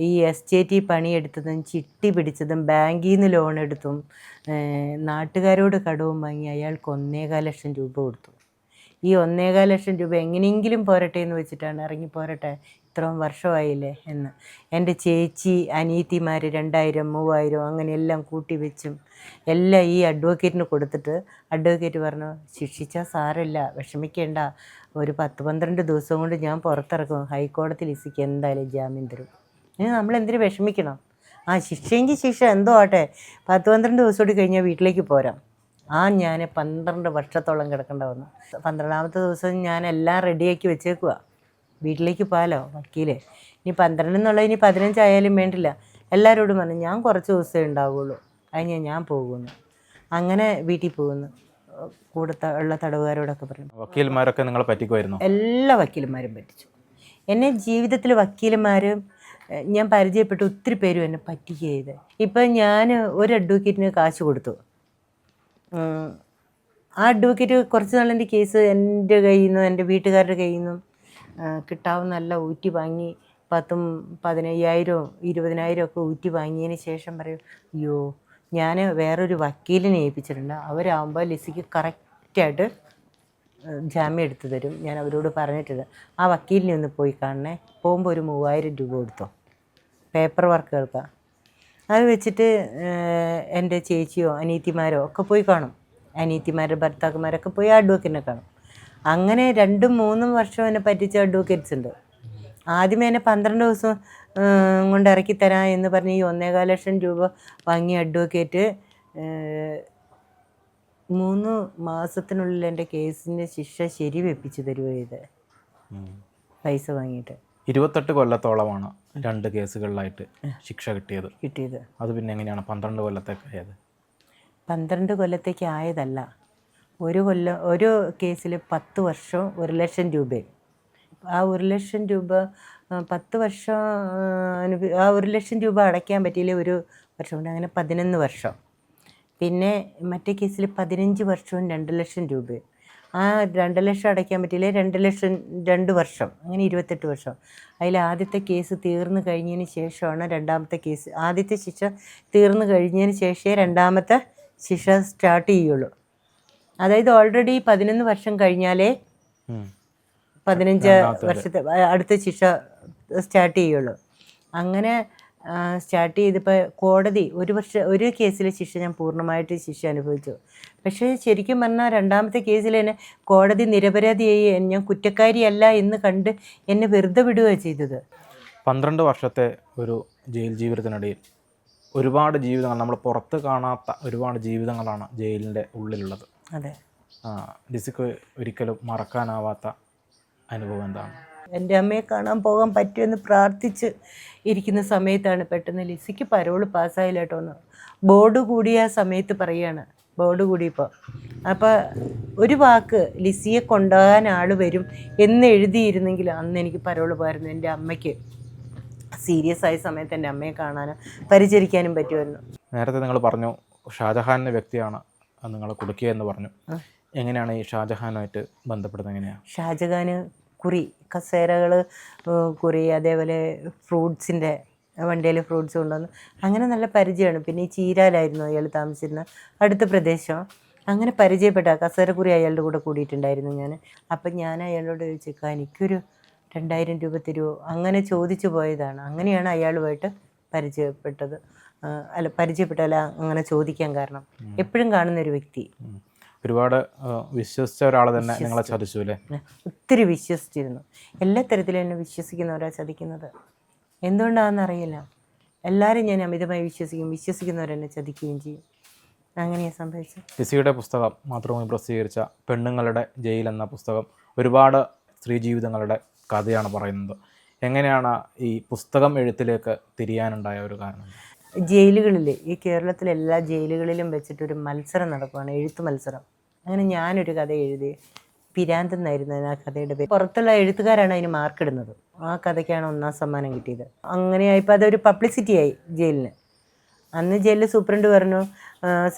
ഈ എസ്റ്റേറ്റിൽ പണിയെടുത്തതും ചിട്ടി പിടിച്ചതും ബാങ്കിൽ നിന്ന് ലോൺ എടുത്തും നാട്ടുകാരോട് കടവും വാങ്ങി അയാൾക്ക് 1.25 ലക്ഷം രൂപ കൊടുത്തു. ഈ 1.25 ലക്ഷം രൂപ എങ്ങനെയെങ്കിലും പോരട്ടെ എന്ന് വെച്ചിട്ടാണ് ഇറങ്ങി പോരട്ടെ, ഇത്രയും വർഷമായില്ലേ എന്ന്. എൻ്റെ ചേച്ചി അനിയത്തിമാർ 2000 3000 അങ്ങനെയെല്ലാം കൂട്ടി വെച്ചും എല്ലാം ഈ അഡ്വക്കേറ്റിന് കൊടുത്തിട്ട് അഡ്വക്കേറ്റ് പറഞ്ഞു, ശിക്ഷിച്ചാൽ സാരമില്ല, വിഷമിക്കേണ്ട, ഒരു 10-12 ദിവസം കൊണ്ട് ഞാൻ പുറത്തിറക്കും, ഹൈക്കോടതി ലിസിക്ക് എന്തായാലും ജാമ്യം തരും. നമ്മളെന്തിനു വിഷമിക്കണം? ശിക്ഷയെങ്കിൽ ശിക്ഷ എന്തോ ആട്ടെ, 10-12 ദിവസം കൂടി കഴിഞ്ഞാൽ വീട്ടിലേക്ക് പോരാം. ഞാൻ 12 വർഷത്തോളം കിടക്കേണ്ട വന്നു. 12ാമത്തെ ദിവസം ഞാൻ എല്ലാം റെഡിയാക്കി വെച്ചേക്കുക, വീട്ടിലേക്ക് പോകാലോ വക്കീലേ. ഇനി 12 എന്നുള്ളത് ഇനി 15 ആയാലും വേണ്ടില്ല. എല്ലാവരോടും പറഞ്ഞു ഞാൻ കുറച്ച് ദിവസമേ ഉണ്ടാവുകയുള്ളൂ, അതിന് ഞാൻ പോകുന്നു. അങ്ങനെ വീട്ടിൽ പോകുന്നു. കൂടെ ഉള്ള തടവുകാരോടൊക്കെ പറഞ്ഞു. വക്കീൽമാരൊക്കെ നിങ്ങളെ പറ്റിക്കുമായിരുന്നു? എല്ലാ വക്കീലന്മാരും പറ്റിച്ചു എന്നെ. ജീവിതത്തിൽ വക്കീലന്മാരും ഞാൻ പരിചയപ്പെട്ട ഒത്തിരി പേരും എന്നെ പറ്റിക്കുക ചെയ്ത്. ഇപ്പം ഞാൻ ഒരു അഡ്വക്കേറ്റിന് കാശ് കൊടുത്തു. ആ അഡ്വക്കേറ്റ് കുറച്ച് നാളെൻ്റെ കേസ് എൻ്റെ കയ്യിൽ നിന്നും എൻ്റെ വീട്ടുകാരുടെ കയ്യിൽ നിന്നും കിട്ടാവുന്ന നല്ല ഊറ്റി വാങ്ങി 10,000-15,000 20,000 ഒക്കെ ഊറ്റി വാങ്ങിയതിന് ശേഷം പറയും, അയ്യോ ഞാൻ വേറൊരു വക്കീലിനെ ഏൽപ്പിച്ചിട്ടുണ്ട്, അവരാകുമ്പോൾ ലിസിക്ക് കറക്റ്റായിട്ട് ജാമ്യം എടുത്തു തരും, ഞാൻ അവരോട് പറഞ്ഞിട്ടുണ്ട്, ആ വക്കീലിനെ ഒന്ന് പോയി കാണണേ, പോകുമ്പോൾ ഒരു 3000 രൂപ കൊടുത്തോ പേപ്പർ വർക്കുകൾക്ക്. അത് വെച്ചിട്ട് എൻ്റെ ചേച്ചിയോ അനിയത്തിമാരോ ഒക്കെ പോയി കാണും. അനിയത്തിമാരുടെ ഭർത്താക്കന്മാരൊക്കെ പോയി ആ അഡ്വക്കേറ്റിനെ കാണും. അങ്ങനെ 2-3 വർഷം എന്നെ പറ്റിച്ച അഡ്വക്കേറ്റ്സ് ഉണ്ട്. ആദ്യമേ എന്നെ 12 ദിവസം കൊണ്ട് ഇറക്കി തരാം എന്ന് പറഞ്ഞ് ഈ 1.25 ലക്ഷം രൂപ വാങ്ങിയ അഡ്വക്കേറ്റ് 3 മാസത്തിനുള്ളിൽ എൻ്റെ കേസിൻ്റെ ശിക്ഷ ശരി വെപ്പിച്ച് തരുവോ ചെയ്ത് പൈസ വാങ്ങിയിട്ട്. 28 കൊല്ലത്തോളമാണ് 2 കേസുകളിലായിട്ട് ശിക്ഷ കിട്ടിയത്. അത് പിന്നെ എങ്ങനെയാണ് 12 കൊല്ലത്തേക്ക് ആയത്? 12 കൊല്ലത്തേക്ക് ആയതല്ല, ഒരു കേസിൽ 10 വർഷം 1 ലക്ഷം രൂപയും. ആ 1 ലക്ഷം രൂപ 10 വർഷം ആ 1 ലക്ഷം രൂപ അടയ്ക്കാൻ പറ്റിയില്ലേ 1 വർഷം കൊണ്ട്, അങ്ങനെ 11 വർഷം. പിന്നെ മറ്റേ കേസിൽ 15 വർഷവും 2 ലക്ഷം രൂപയും. ആ 2 ലക്ഷം അടയ്ക്കാൻ പറ്റിയില്ലേ 2 ലക്ഷം 2 വർഷം, അങ്ങനെ 28 വർഷം. അതിൽ ആദ്യത്തെ കേസ് തീർന്നു കഴിഞ്ഞതിന് ശേഷമാണ് രണ്ടാമത്തെ കേസ്. ആദ്യത്തെ ശിക്ഷ തീർന്നു കഴിഞ്ഞതിന് ശേഷമേ രണ്ടാമത്തെ ശിക്ഷ സ്റ്റാർട്ട് ചെയ്യുള്ളൂ. അതായത് ഓൾറെഡി 11 വർഷം കഴിഞ്ഞാലേ 15 വർഷത്തെ അടുത്ത ശിക്ഷ സ്റ്റാർട്ട് ചെയ്യുള്ളൂ. അങ്ങനെ സ്റ്റാർട്ട് ചെയ്തപ്പോൾ കോടതി ഒരു കേസിലെ ശിക്ഷ ഞാൻ പൂർണ്ണമായിട്ട് ശിക്ഷ അനുഭവിച്ചു. പക്ഷേ ശരിക്കും പറഞ്ഞാൽ രണ്ടാമത്തെ കേസിൽ എന്നെ കോടതി നിരപരാധിയായി, ഞാൻ കുറ്റക്കാരിയല്ല എന്ന് കണ്ട് എന്നെ വെറുതെ വിടുകയാണ് ചെയ്തത്. 12 വർഷത്തെ ഒരു ജയിൽ ജീവിതത്തിനിടയിൽ ഒരുപാട് ജീവിതങ്ങൾ, നമ്മൾ പുറത്ത് കാണാത്ത ഒരുപാട് ജീവിതങ്ങളാണ് ജയിലിൻ്റെ ഉള്ളിലുള്ളത്. അതെ. ലിസിക്ക് ഒരിക്കലും മറക്കാനാവാത്ത അനുഭവം എന്താണ്? എൻ്റെ അമ്മയെ കാണാൻ പോകാൻ പറ്റുമെന്ന് പ്രാർത്ഥിച്ച് ഇരിക്കുന്ന സമയത്താണ് പെട്ടെന്ന് ലിസിക്ക് പരോള് പാസ്സായില്ല കേട്ടോ എന്ന് ബോർഡ് കൂടിയ സമയത്ത് പറയുകയാണ്. ബോർഡ് കൂടിയപ്പോൾ അപ്പോൾ ഒരു വാക്ക് ലിസിയെ കൊണ്ടുപോകാൻ ആൾ വരും എന്ന് എഴുതിയിരുന്നെങ്കിൽ അന്ന് എനിക്ക് പരോള് പോയിരുന്നു. എൻ്റെ അമ്മയ്ക്ക് സീരിയസ് ആയ സമയത്ത് എൻ്റെ അമ്മയെ കാണാനും പരിചരിക്കാനും പറ്റുമായിരുന്നു. നേരത്തെ നിങ്ങൾ പറഞ്ഞു ഷാജഹാൻ്റെ വ്യക്തിയാണ് നിങ്ങൾ കൊടുക്കുകയെന്ന് പറഞ്ഞു. എങ്ങനെയാണ് ഈ ഷാജഹാനുമായിട്ട് ബന്ധപ്പെടുന്നത്? എങ്ങനെയാണ്? ഷാജഹാന് കുറി, കസേരകൾ കുറി, അതേപോലെ ഫ്രൂട്ട്സിൻ്റെ വണ്ടിയിൽ ഫ്രൂട്ട്സ് കൊണ്ടുവന്ന് അങ്ങനെ നല്ല പരിചയമാണ്. പിന്നെ ഈ ചീരാലായിരുന്നു അയാൾ താമസിച്ചിരുന്ന അടുത്ത പ്രദേശം. അങ്ങനെ പരിചയപ്പെട്ട കസേരക്കുറി അയാളുടെ കൂടെ കൂടിയിട്ടുണ്ടായിരുന്നു ഞാൻ. അപ്പം ഞാൻ അയാളോട് ചോദിച്ചേക്കാം എനിക്കൊരു 2000 രൂപ തരുമോ, അങ്ങനെ ചോദിച്ചു പോയതാണ്. അങ്ങനെയാണ് അയാളുമായിട്ട് പരിചയപ്പെട്ടത്. പരിചയപ്പെട്ടല്ല അങ്ങനെ ചോദിക്കാൻ കാരണം എപ്പോഴും കാണുന്നൊരു വ്യക്തി. ഒരുപാട് വിശ്വസിച്ച ഒരാൾ തന്നെ നിങ്ങളെ ചതിച്ചു അല്ലേ? ഒത്തിരി വിശ്വസിച്ചിരുന്നു. എല്ലാ തരത്തിലും എന്നെ വിശ്വസിക്കുന്നവരാ ചതിക്കുന്നത്. എന്തുകൊണ്ടാണെന്നറിയില്ല. എല്ലാവരും ഞാൻ അമിതമായി വിശ്വസിക്കുന്നവരെന്നെ ചതിക്കുകയും ചെയ്യും. അങ്ങനെയാണ് സംഭവിച്ചത്. ലിസിയുടെ പുസ്തകം മാതൃഭൂമി പ്രസിദ്ധീകരിച്ച പെണ്ണുങ്ങളുടെ ജയിൽ എന്ന പുസ്തകം ഒരുപാട് സ്ത്രീ ജീവിതങ്ങളുടെ കഥയാണ് പറയുന്നത്. എങ്ങനെയാണ് ഈ പുസ്തകം എഴുത്തിലേക്ക് തിരിയാനുണ്ടായ ഒരു കാരണം? ജയിലുകളിൽ, ഈ കേരളത്തിലെ എല്ലാ ജയിലുകളിലും വെച്ചിട്ടൊരു മത്സരം നടക്കുകയാണ്, എഴുത്ത് മത്സരം. അങ്ങനെ ഞാനൊരു കഥ എഴുതി പിരാന്ത് എന്നായിരുന്നു ആ കഥയുടെ പേര്. പുറത്തുള്ള എഴുത്തുകാരാണ് അതിന് മാർക്കിടുന്നത്. ആ കഥയ്ക്കാണ് 1ാം സമ്മാനം കിട്ടിയത്. അങ്ങനെയായപ്പോൾ അതൊരു പബ്ലിസിറ്റി ആയി ജയിലിന്. അന്ന് ജയിലിൽ സൂപ്രണ്ട് പറഞ്ഞു,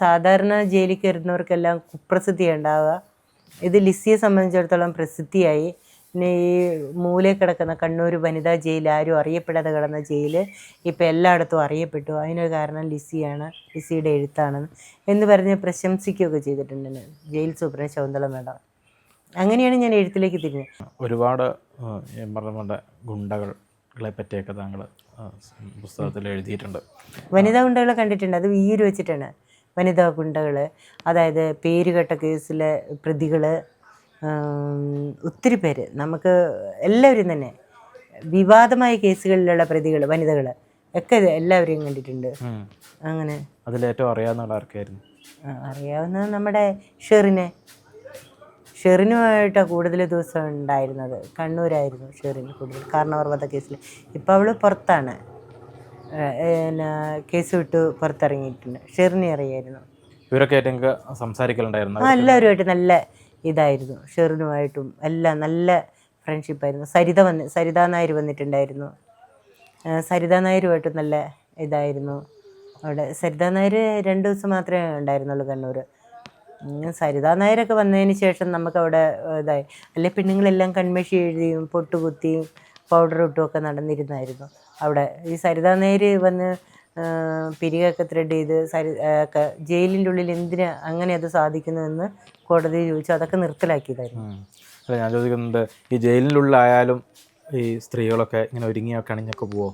സാധാരണ ജയിലിൽ കയറുന്നവർക്കെല്ലാം കുപ്രസിദ്ധി ഉണ്ടാവുക, ഇത് ലിസിയെ സംബന്ധിച്ചിടത്തോളം പ്രസിദ്ധിയായി. പിന്നെ ഈ മൂലയിൽ കിടക്കുന്ന കണ്ണൂർ വനിതാ ജയിൽ, ആരും അറിയപ്പെടാതെ കിടന്ന ജയിൽ ഇപ്പോൾ എല്ലായിടത്തും അറിയപ്പെട്ടു. അതിനൊരു കാരണം ലിസിയാണ്, ലിസിയുടെ എഴുത്താണെന്ന് എന്ന് പറഞ്ഞ് പ്രശംസിക്കുകയൊക്കെ ചെയ്തിട്ടുണ്ട് ജയിൽ സൂപ്രണ്ട് ശകുന്തള മാഡം. അങ്ങനെയാണ് ഞാൻ എഴുത്തിലേക്ക് തിരിഞ്ഞത്. ഒരുപാട് പറഞ്ഞ ഗുണ്ടകളെ പറ്റിയൊക്കെ താങ്കൾ പുസ്തകത്തിൽ എഴുതിയിട്ടുണ്ട്. വനിതാ ഗുണ്ടകളെ കണ്ടിട്ടുണ്ട്. അത് വിയ്യൂര് വെച്ചിട്ടാണ് വനിതാ ഗുണ്ടകൾ. അതായത് പേരുകെട്ട കേസിലെ പ്രതികൾ, ഒത്തിരി പേര്, നമുക്ക് എല്ലാവരും തന്നെ വിവാദമായ കേസുകളിലുള്ള പ്രതികൾ, വനിതകൾ ഒക്കെ എല്ലാവരെയും കണ്ടിട്ടുണ്ട്. അങ്ങനെ അതിലേറ്റവും അറിയാവുന്ന ആർക്കായിരുന്നു? അറിയാവുന്നത് നമ്മുടെ ഷെറിനുമായിട്ടാണ് കൂടുതൽ ദിവസം ഉണ്ടായിരുന്നത്. കണ്ണൂരായിരുന്നു ഷെറിന് കൂടുതൽ, കാരണവർ വധ കേസിൽ. ഇപ്പോൾ അവൾ പുറത്താണ്, പിന്നെ കേസ് വിട്ട് പുറത്തിറങ്ങിയിട്ടുണ്ട്. ഷെറിനെ അറിയായിരുന്നു. ഇവരൊക്കെ ആയിട്ട് സംസാരിക്കലുണ്ടായിരുന്നു? എല്ലാവരുമായിട്ട് നല്ല ഇതായിരുന്നു. ഷെറിനുമായിട്ടും എല്ലാം നല്ല ഫ്രണ്ട്ഷിപ്പായിരുന്നു. സരിതാ നായർ വന്നിട്ടുണ്ടായിരുന്നു. സരിതാ നായരുമായിട്ട് നല്ല ഇതായിരുന്നു അവിടെ. സരിതാ നായർ 2 ദിവസം മാത്രമേ ഉണ്ടായിരുന്നുള്ളൂ കണ്ണൂർ. സരിതാ നായരൊക്കെ വന്നതിന് ശേഷം നമുക്കവിടെ ഇതായി. അല്ലെ പെണ്ണുങ്ങളെല്ലാം കൺമഷി എഴുതിയും പൊട്ടുകുത്തിയും പൗഡർ ഇട്ടും ഒക്കെ നടന്നിരുന്നായിരുന്നു അവിടെ. ഈ സരിതാ നായർ വന്ന് പിരികൊക്കെ ത്രെഡ് ചെയ്ത് ജയിലിൻ്റെ ഉള്ളിൽ എന്തിനാ അങ്ങനെ അത് സാധിക്കുന്നുവെന്ന് കോടതി ചോദിച്ചു. അതൊക്കെ നിർത്തലാക്കിയതായിരുന്നു. അല്ല, ഞാൻ ചോദിക്കുന്നുണ്ട്, ഈ ജയിലിനുള്ളിലായാലും ഈ സ്ത്രീകളൊക്കെ ഇങ്ങനെ ഒരുങ്ങിയൊക്കെ അണിഞ്ഞൊക്കെ പോവോ?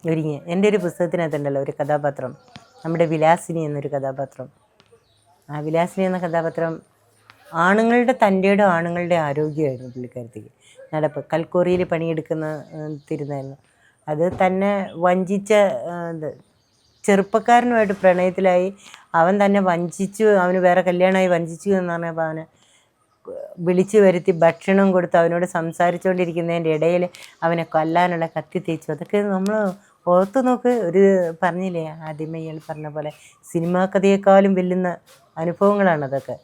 ഒരുങ്ങി. എൻ്റെ ഒരു പുസ്തകത്തിനകത്തുണ്ടല്ലോ ഒരു കഥാപാത്രം, നമ്മുടെ വിലാസിനി എന്നൊരു കഥാപാത്രം. ആ വിലാസിനി എന്ന കഥാപാത്രം ആണുങ്ങളുടെ തൻ്റെയുടെ ആണുങ്ങളുടെ ആരോഗ്യമായിരുന്നു പുള്ളിക്കാരത്തേക്ക്. നടപ്പ് കൽക്കോറിയിൽ പണിയെടുക്കുന്ന തിരുന്നായിരുന്നു. അത് തന്നെ വഞ്ചിച്ച ചെറുപ്പക്കാരനുമായിട്ട് പ്രണയത്തിലായി. അവൻ തന്നെ വഞ്ചിച്ചു, അവന് വേറെ കല്യാണമായി വഞ്ചിച്ചു എന്ന് പറഞ്ഞപ്പോൾ അവനെ വിളിച്ചു വരുത്തി ഭക്ഷണം കൊടുത്ത് അവനോട് സംസാരിച്ചുകൊണ്ടിരിക്കുന്നതിൻ്റെ ഇടയിൽ അവനെ കൊല്ലാനുള്ള കത്തി തേച്ചു. അതൊക്കെ നമ്മൾ ഓർത്തു നോക്ക്. ഒരു പറഞ്ഞില്ലേ ആദ്യമേ ഇയാൾ പറഞ്ഞ പോലെ സിനിമാ കഥയെക്കാളും വെല്ലുന്ന അനുഭവങ്ങളാണ് അതൊക്കെ.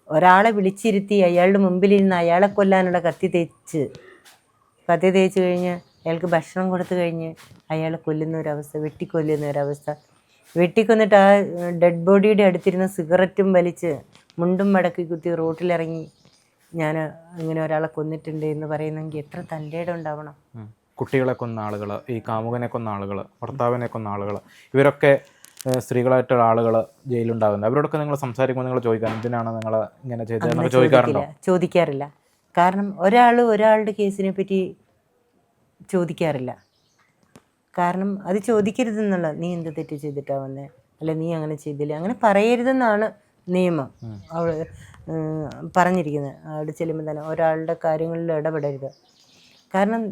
ഒരാളെ വിളിച്ചിരുത്തി അയാളുടെ മുമ്പിലിരുന്ന് അയാളെ കൊല്ലാനുള്ള കത്തി തേച്ച് കഴിഞ്ഞ് അയാൾക്ക് ഭക്ഷണം കൊടുത്തു കഴിഞ്ഞ് അയാളെ കൊല്ലുന്ന ഒരവസ്ഥ, വെട്ടിക്കൊല്ലുന്ന ഒരവസ്ഥ. വെട്ടിക്കൊന്നിട്ട് ആ ഡെഡ് ബോഡിയുടെ അടുത്തിരുന്ന് സിഗരറ്റും വലിച്ച് മുണ്ടും മടക്കി കുത്തി റോട്ടിലിറങ്ങി ഞാൻ ഇങ്ങനെ ഒരാളെ കൊന്നിട്ടുണ്ട് എന്ന് പറയുന്നെങ്കിൽ എത്ര തൻ്റെ ഇടം ഉണ്ടാവണം. കുട്ടികളെ കൊന്ന ആളുകൾ, ഈ കാമുകനെ കൊന്ന ആളുകൾ, ഭർത്താവിനെ കൊന്ന ആളുകൾ, ഇവരൊക്കെ സ്ത്രീകളായിട്ടുള്ള ആളുകൾ ജയിലുണ്ടാകുന്നത്. അവരോടൊക്കെ നിങ്ങൾ സംസാരിക്കുമ്പോൾ നിങ്ങൾ ചോദിക്കാൻ എന്തിനാണ് നിങ്ങൾ ഇങ്ങനെ ചെയ്തതെന്നൊക്കെ ചോദിക്കാറുണ്ടോ? ചോദിക്കാറില്ല. കാരണം ഒരാളുടെ കേസിനെ പറ്റി ചോദിക്കാറില്ല. കാരണം അത് ചോദിക്കരുതെന്നുള്ള, നീ എന്ത് തെറ്റ് ചെയ്തിട്ടാ വന്നേ, അല്ല നീ അങ്ങനെ ചെയ്തില്ല, അങ്ങനെ പറയരുതെന്നാണ് നിയമം അവൾ പറഞ്ഞിരിക്കുന്നത്. അവിടെ ചെല്ലുമ്പോൾ തന്നെ ഒരാളുടെ കാര്യങ്ങളിൽ ഇടപെടരുത്. കാരണം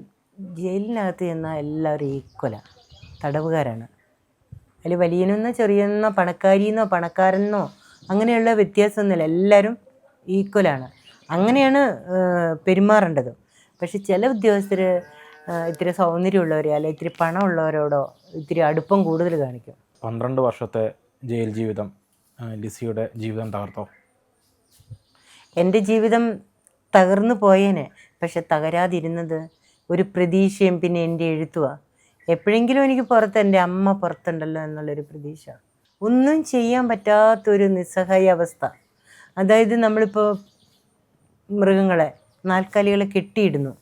ജയിലിനകത്ത് ചെന്നാൽ എല്ലാവരും ഈക്വലാണ്, തടവുകാരാണ്. അതിൽ വലിയനെന്നോ ചെറിയെന്നോ പണക്കാരിയെന്നോ പണക്കാരനെന്നോ അങ്ങനെയുള്ള വ്യത്യാസമൊന്നുമില്ല, എല്ലാവരും ഈക്വലാണ്. അങ്ങനെയാണ് പെരുമാറേണ്ടത്. പക്ഷെ ചില ഉദ്യോഗസ്ഥർ ഇത്തിരി സൗന്ദര്യമുള്ളവരെ അല്ലെ ഇത്തിരി പണമുള്ളവരോടോ ഇത്തിരി അടുപ്പം കൂടുതൽ കാണിക്കും. 12 വർഷത്തെ ജയിൽ ജീവിതം ലിസിയുടെ ജീവിതം തകർത്തോ? എൻ്റെ ജീവിതം തകർന്നു പോയേനെ. പക്ഷെ തകരാതിരുന്നത് ഒരു പ്രതീക്ഷയും പിന്നെ എൻ്റെ എഴുത്തുമാണ്. എപ്പോഴെങ്കിലും എനിക്ക് എൻ്റെ അമ്മ പുറത്തുണ്ടല്ലോ എന്നുള്ളൊരു പ്രതീക്ഷ. ഒന്നും ചെയ്യാൻ പറ്റാത്തൊരു നിസ്സഹായ അവസ്ഥ. അതായത് നമ്മളിപ്പോൾ മൃഗങ്ങളെ, നാൽക്കാലികളെ കെട്ടിയിടുന്നു,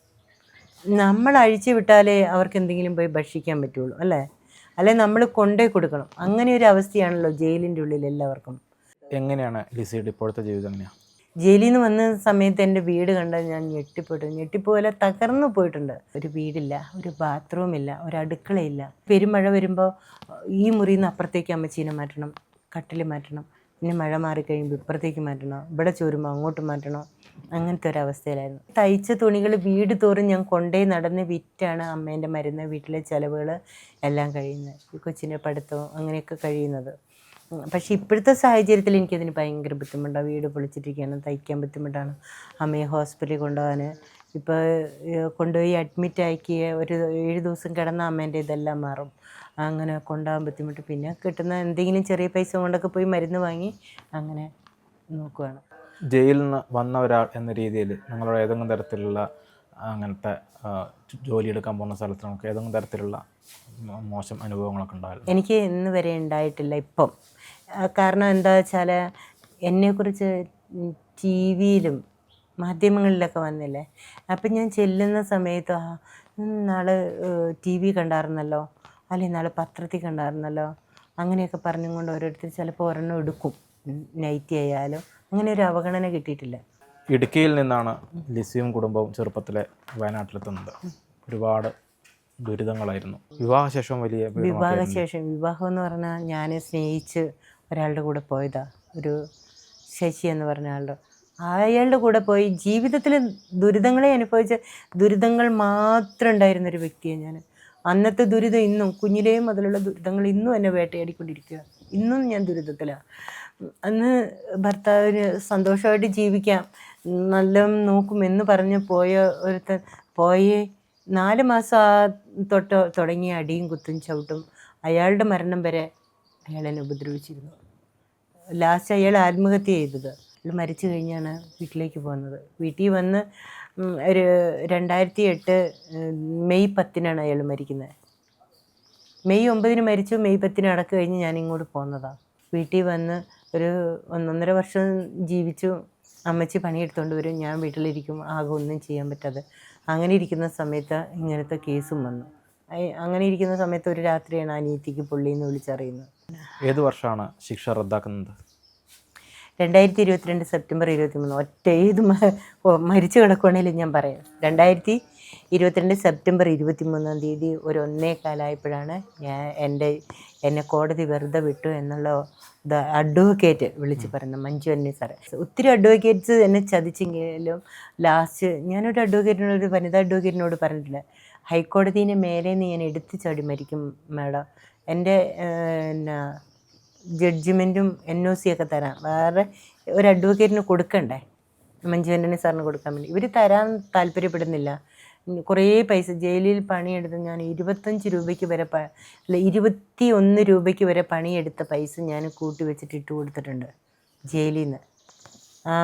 നമ്മൾ അഴിച്ചു വിട്ടാലേ അവർക്ക് എന്തെങ്കിലും പോയി ഭക്ഷിക്കാൻ പറ്റുള്ളൂ, അല്ലെ നമ്മൾ കൊണ്ടേ കൊടുക്കണം. അങ്ങനെ ഒരു അവസ്ഥയാണല്ലോ ജയിലിൻ്റെ ഉള്ളിൽ എല്ലാവർക്കും. എങ്ങനെയാണ് ലിസിയുടെ ഇപ്പോഴത്തെ ജീവിതം? എങ്ങനെയാണ്? ജയിലിൽ നിന്ന് വന്ന സമയത്ത് എൻ്റെ വീട് കണ്ടാൽ ഞാൻ ഞെട്ടിപ്പോലെ തകർന്നു പോയിട്ടുണ്ട്. ഒരു വീടില്ല, ഒരു ബാത്റൂമില്ല, ഒരു അടുക്കളയില്ല. പെരുമഴ വരുമ്പോൾ ഈ മുറിയിൽ നിന്ന് അപ്പുറത്തേക്ക് അമ്മച്ചീനെ മാറ്റണം, കട്ടിൽ മാറ്റണം, പിന്നെ മഴ മാറിക്കഴിയുമ്പോൾ ഇപ്പുറത്തേക്ക് മാറ്റണം, ഇവിടെ ചോരുമ്പോൾ അങ്ങോട്ട് മാറ്റണം. അങ്ങനത്തെ ഒരവസ്ഥയിലായിരുന്നു. തയ്ച്ച തുണികൾ വീട് തോറും ഞാൻ കൊണ്ടേ നടന്ന് വിറ്റാണ് അമ്മേൻ്റെ മരുന്ന്, വീട്ടിലെ ചിലവുകൾ എല്ലാം കഴിയുന്നത്, കൊച്ചിൻ്റെ പഠിത്തവും അങ്ങനെയൊക്കെ കഴിയുന്നത്. പക്ഷേ ഇപ്പോഴത്തെ സാഹചര്യത്തിൽ എനിക്കതിന് ഭയങ്കര ബുദ്ധിമുട്ടാണ്. വീട് പൊളിച്ചിട്ടിരിക്കുകയാണ്, തയ്ക്കാൻ ബുദ്ധിമുട്ടാണ്. അമ്മയെ ഹോസ്പിറ്റലിൽ കൊണ്ടുപോകാൻ ഇപ്പോൾ കൊണ്ടുപോയി അഡ്മിറ്റ് ആക്കിയ ഒരു 7 ദിവസം കിടന്ന അമ്മേൻ്റെ ഇതെല്ലാം മാറും. അങ്ങനെ കൊണ്ടുപോകാൻ ബുദ്ധിമുട്ട്. പിന്നെ കിട്ടുന്ന എന്തെങ്കിലും ചെറിയ പൈസ കൊണ്ടൊക്കെ പോയി മരുന്ന് വാങ്ങി അങ്ങനെ നോക്കുകയാണ്. ജയിലിൽ നിന്ന് വന്ന ഒരാൾ എന്ന രീതിയിൽ നിങ്ങളോട് ഏതെങ്കിലും തരത്തിലുള്ള അങ്ങനത്തെ ജോലി എടുക്കാൻ പോകുന്ന സ്ഥലത്ത് നമുക്ക് ഏതെങ്കിലും തരത്തിലുള്ള മോശം അനുഭവങ്ങളൊക്കെ ഉണ്ടായിരുന്നു? എനിക്ക് ഇന്ന് വരെ ഉണ്ടായിട്ടില്ല ഇപ്പം. കാരണം എന്താ വെച്ചാൽ എന്നെക്കുറിച്ച് ടി വിയിലും മാധ്യമങ്ങളിലൊക്കെ വന്നില്ലേ, അപ്പം ഞാൻ ചെല്ലുന്ന സമയത്ത് നാളെ ടി വി കണ്ടായിരുന്നല്ലോ, അല്ലെങ്കിൽ നാളെ പത്രത്തിൽ കണ്ടായിരുന്നല്ലോ, അങ്ങനെയൊക്കെ പറഞ്ഞും കൊണ്ട് ഓരോരുത്തർ ചിലപ്പോൾ ഒരെണ്ണം എടുക്കും. നൈറ്റി ആയാലും അങ്ങനെ ഒരു അവഗണന കിട്ടിയിട്ടില്ല. ഇടുക്കിയിൽ നിന്നാണ് ലിസിയും കുടുംബവും ചെറുപ്പത്തിലെ വയനാട്ടിലെത്തുന്നത്. ഒരുപാട് ദുരിതങ്ങളായിരുന്നു. വിവാഹശേഷം വിവാഹം എന്ന് പറഞ്ഞാൽ ഞാൻ സ്നേഹിച്ച് ഒരാളുടെ കൂടെ പോയതാ, ഒരു ശശി എന്ന് പറഞ്ഞ ആളുടെ. അയാളുടെ കൂടെ പോയി ജീവിതത്തിൽ ദുരിതങ്ങളെ അനുഭവിച്ച ദുരിതങ്ങൾ മാത്രം ഉണ്ടായിരുന്നൊരു വ്യക്തിയാണ് ഞാൻ. അന്നത്തെ ദുരിതം ഇന്നും, കുഞ്ഞിലേ മുതലുള്ള ദുരിതങ്ങൾ ഇന്നും എന്നെ വേട്ടയാടിക്കൊണ്ടിരിക്കുക. ഇന്നും ഞാൻ ദുരിതത്തിലാണ്. അന്ന് ഭർത്താവിന് സന്തോഷമായിട്ട് ജീവിക്കാം, നല്ല നോക്കും എന്ന് പറഞ്ഞ് പോയ ഒരുത്തൻ പോയി 4 മാസം തൊട്ട് തുടങ്ങിയ അടിയും കുത്തും ചവിട്ടും അയാളുടെ മരണം വരെ അയാൾ എന്നെ ഉപദ്രവിച്ചിരുന്നു. ലാസ്റ്റ് അയാൾ ആത്മഹത്യ ചെയ്തത്. അയാൾ മരിച്ചു കഴിഞ്ഞാണ് വീട്ടിലേക്ക് പോകുന്നത്. വീട്ടിൽ വന്ന് ഒരു 2008 മെയ് 10 അയാൾ മരിക്കുന്നത്. മെയ് 9 മരിച്ചു, മെയ് 10 അടക്കം കഴിഞ്ഞ് ഞാൻ ഇങ്ങോട്ട് പോകുന്നതാണ്. വീട്ടിൽ വന്ന് ഒരു 1.5 വർഷം ജീവിച്ചു. അമ്മച്ചി പണിയെടുത്തുകൊണ്ട് വരും, ഞാൻ വീട്ടിലിരിക്കും, ആകെ ഒന്നും ചെയ്യാൻ പറ്റാതെ. അങ്ങനെ ഇരിക്കുന്ന സമയത്ത് ഇങ്ങനത്തെ കേസും വന്നു. അങ്ങനെ ഇരിക്കുന്ന സമയത്ത് ഒരു രാത്രിയാണ് അനിയത്തിക്ക് പുള്ളിന്ന് വിളിച്ചറിയുന്നത്. ഏത് വർഷമാണ് ശിക്ഷ റദ്ദാക്കുന്നത്? 2022 സെപ്റ്റംബർ 23. ഒറ്റ ഏത് മരിച്ചു കിടക്കുകയാണെങ്കിലും ഞാൻ പറയാം. 2022 സെപ്റ്റംബർ 23 ഒരു 1:15 എന്നെ കോടതി വെറുതെ വിട്ടു എന്നുള്ള അഡ്വക്കേറ്റ് വിളിച്ച് പറയുന്നത്, മഞ്ജു അന്നി സാറ്. ഒത്തിരി അഡ്വക്കേറ്റ്സ് എന്നെ ചതിച്ചെങ്കിലും ലാസ്റ്റ് ഞാനൊരു അഡ്വക്കേറ്റിനോട്, ഒരു വനിതാ അഡ്വക്കേറ്റിനോട് പറഞ്ഞിട്ടില്ല, ഹൈക്കോടതിൻ്റെ മേലെ നിന്ന് ഞാൻ എടുത്തു ചാടി മരിക്കും മാഡം, എൻ്റെ ജഡ്ജ്മെൻറ്റും NOC ഒക്കെ തരാം, വേറെ ഒരു അഡ്വക്കേറ്റിന് കൊടുക്കണ്ടേ, മഞ്ജു ആൻ്റണി സാറിന് കൊടുക്കാൻ വേണ്ടി. ഇവർ തരാൻ താല്പര്യപ്പെടുന്നില്ല. കുറേ പൈസ ജയിലിൽ പണിയെടുത്ത് ഞാൻ 25 രൂപയ്ക്ക് വരെ 21 രൂപയ്ക്ക് വരെ പണിയെടുത്ത പൈസ ഞാൻ കൂട്ടി വെച്ചിട്ട് ഇട്ട് കൊടുത്തിട്ടുണ്ട് ജയിലിൽ നിന്ന് ആ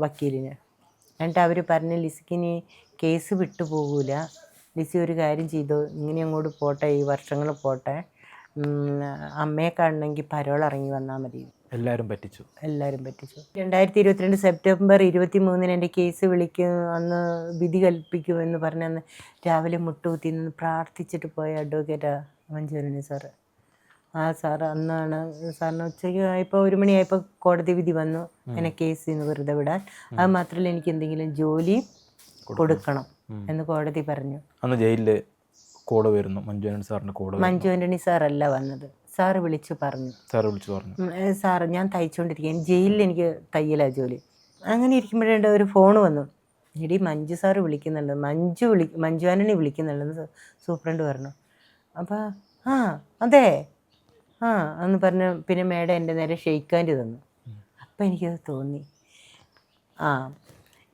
വക്കീലിന്. എന്നിട്ട് അവർ പറഞ്ഞ് ലിസിക്കിനി കേസ് വിട്ടു പോകൂല, ലിസി ഒരു കാര്യം ചെയ്തോ, ഇങ്ങനെ അങ്ങോട്ട് പോട്ടെ, ഈ വർഷങ്ങൾ പോട്ടെ, അമ്മയെ കാണണമെങ്കിൽ പരോൾ ഇറങ്ങി വന്നാൽ മതി. എല്ലാവരും പറ്റിച്ചു. 2022 സെപ്റ്റംബർ 23 എൻ്റെ കേസ് വിളിക്കും, അന്ന് വിധി കൽപ്പിക്കുമെന്ന് പറഞ്ഞ് അന്ന് രാവിലെ മുട്ടുകുത്തി നിന്ന് പ്രാർത്ഥിച്ചിട്ട് പോയ അഡ്വക്കേറ്റാണ് മഞ്ജു ആൻ്റണി സാറ്. ആ സാറ് അന്നാണ് സാറിന് ഉച്ചയ്ക്ക് ആയപ്പോൾ 1 മണിയായപ്പോൾ കോടതി വിധി വന്നു എന്നെ കേസിൽ നിന്ന് വെറുതെ വിടാൻ. അത് മാത്രമല്ല എനിക്ക് എന്തെങ്കിലും ജോലി കൊടുക്കണം എന്ന് കോടതി പറഞ്ഞു. അന്ന് ജയിലിൽ കോഡ് വരുന്നു, മഞ്ജു ആൻ്റണി സാറിൻ്റെ കോഡ്. മഞ്ജു ആൻ്റണി സാറല്ല വന്നത്, സാറ് വിളിച്ചു പറഞ്ഞു. സാറ് ഞാൻ തയ്ച്ചുകൊണ്ടിരിക്കുകയും ജയിലിൽ എനിക്ക് തയ്യലാ ജോലി. അങ്ങനെ ഇരിക്കുമ്പോഴേ ഒരു ഫോൺ വന്നു, എടി മഞ്ജു സാറ് വിളിക്കുന്നുണ്ട്, മഞ്ജു ആൻ്റണി വിളിക്കുന്നുണ്ടെന്ന് സൂപ്രണ്ട് പറഞ്ഞു. അപ്പോൾ ആ അതെ ആ എന്ന് പറഞ്ഞ് പിന്നെ മേഡം എൻ്റെ നേരെ ഷെയ്ക്ക് ഹാൻഡ് തന്നു. അപ്പം എനിക്കത് തോന്നി, ആ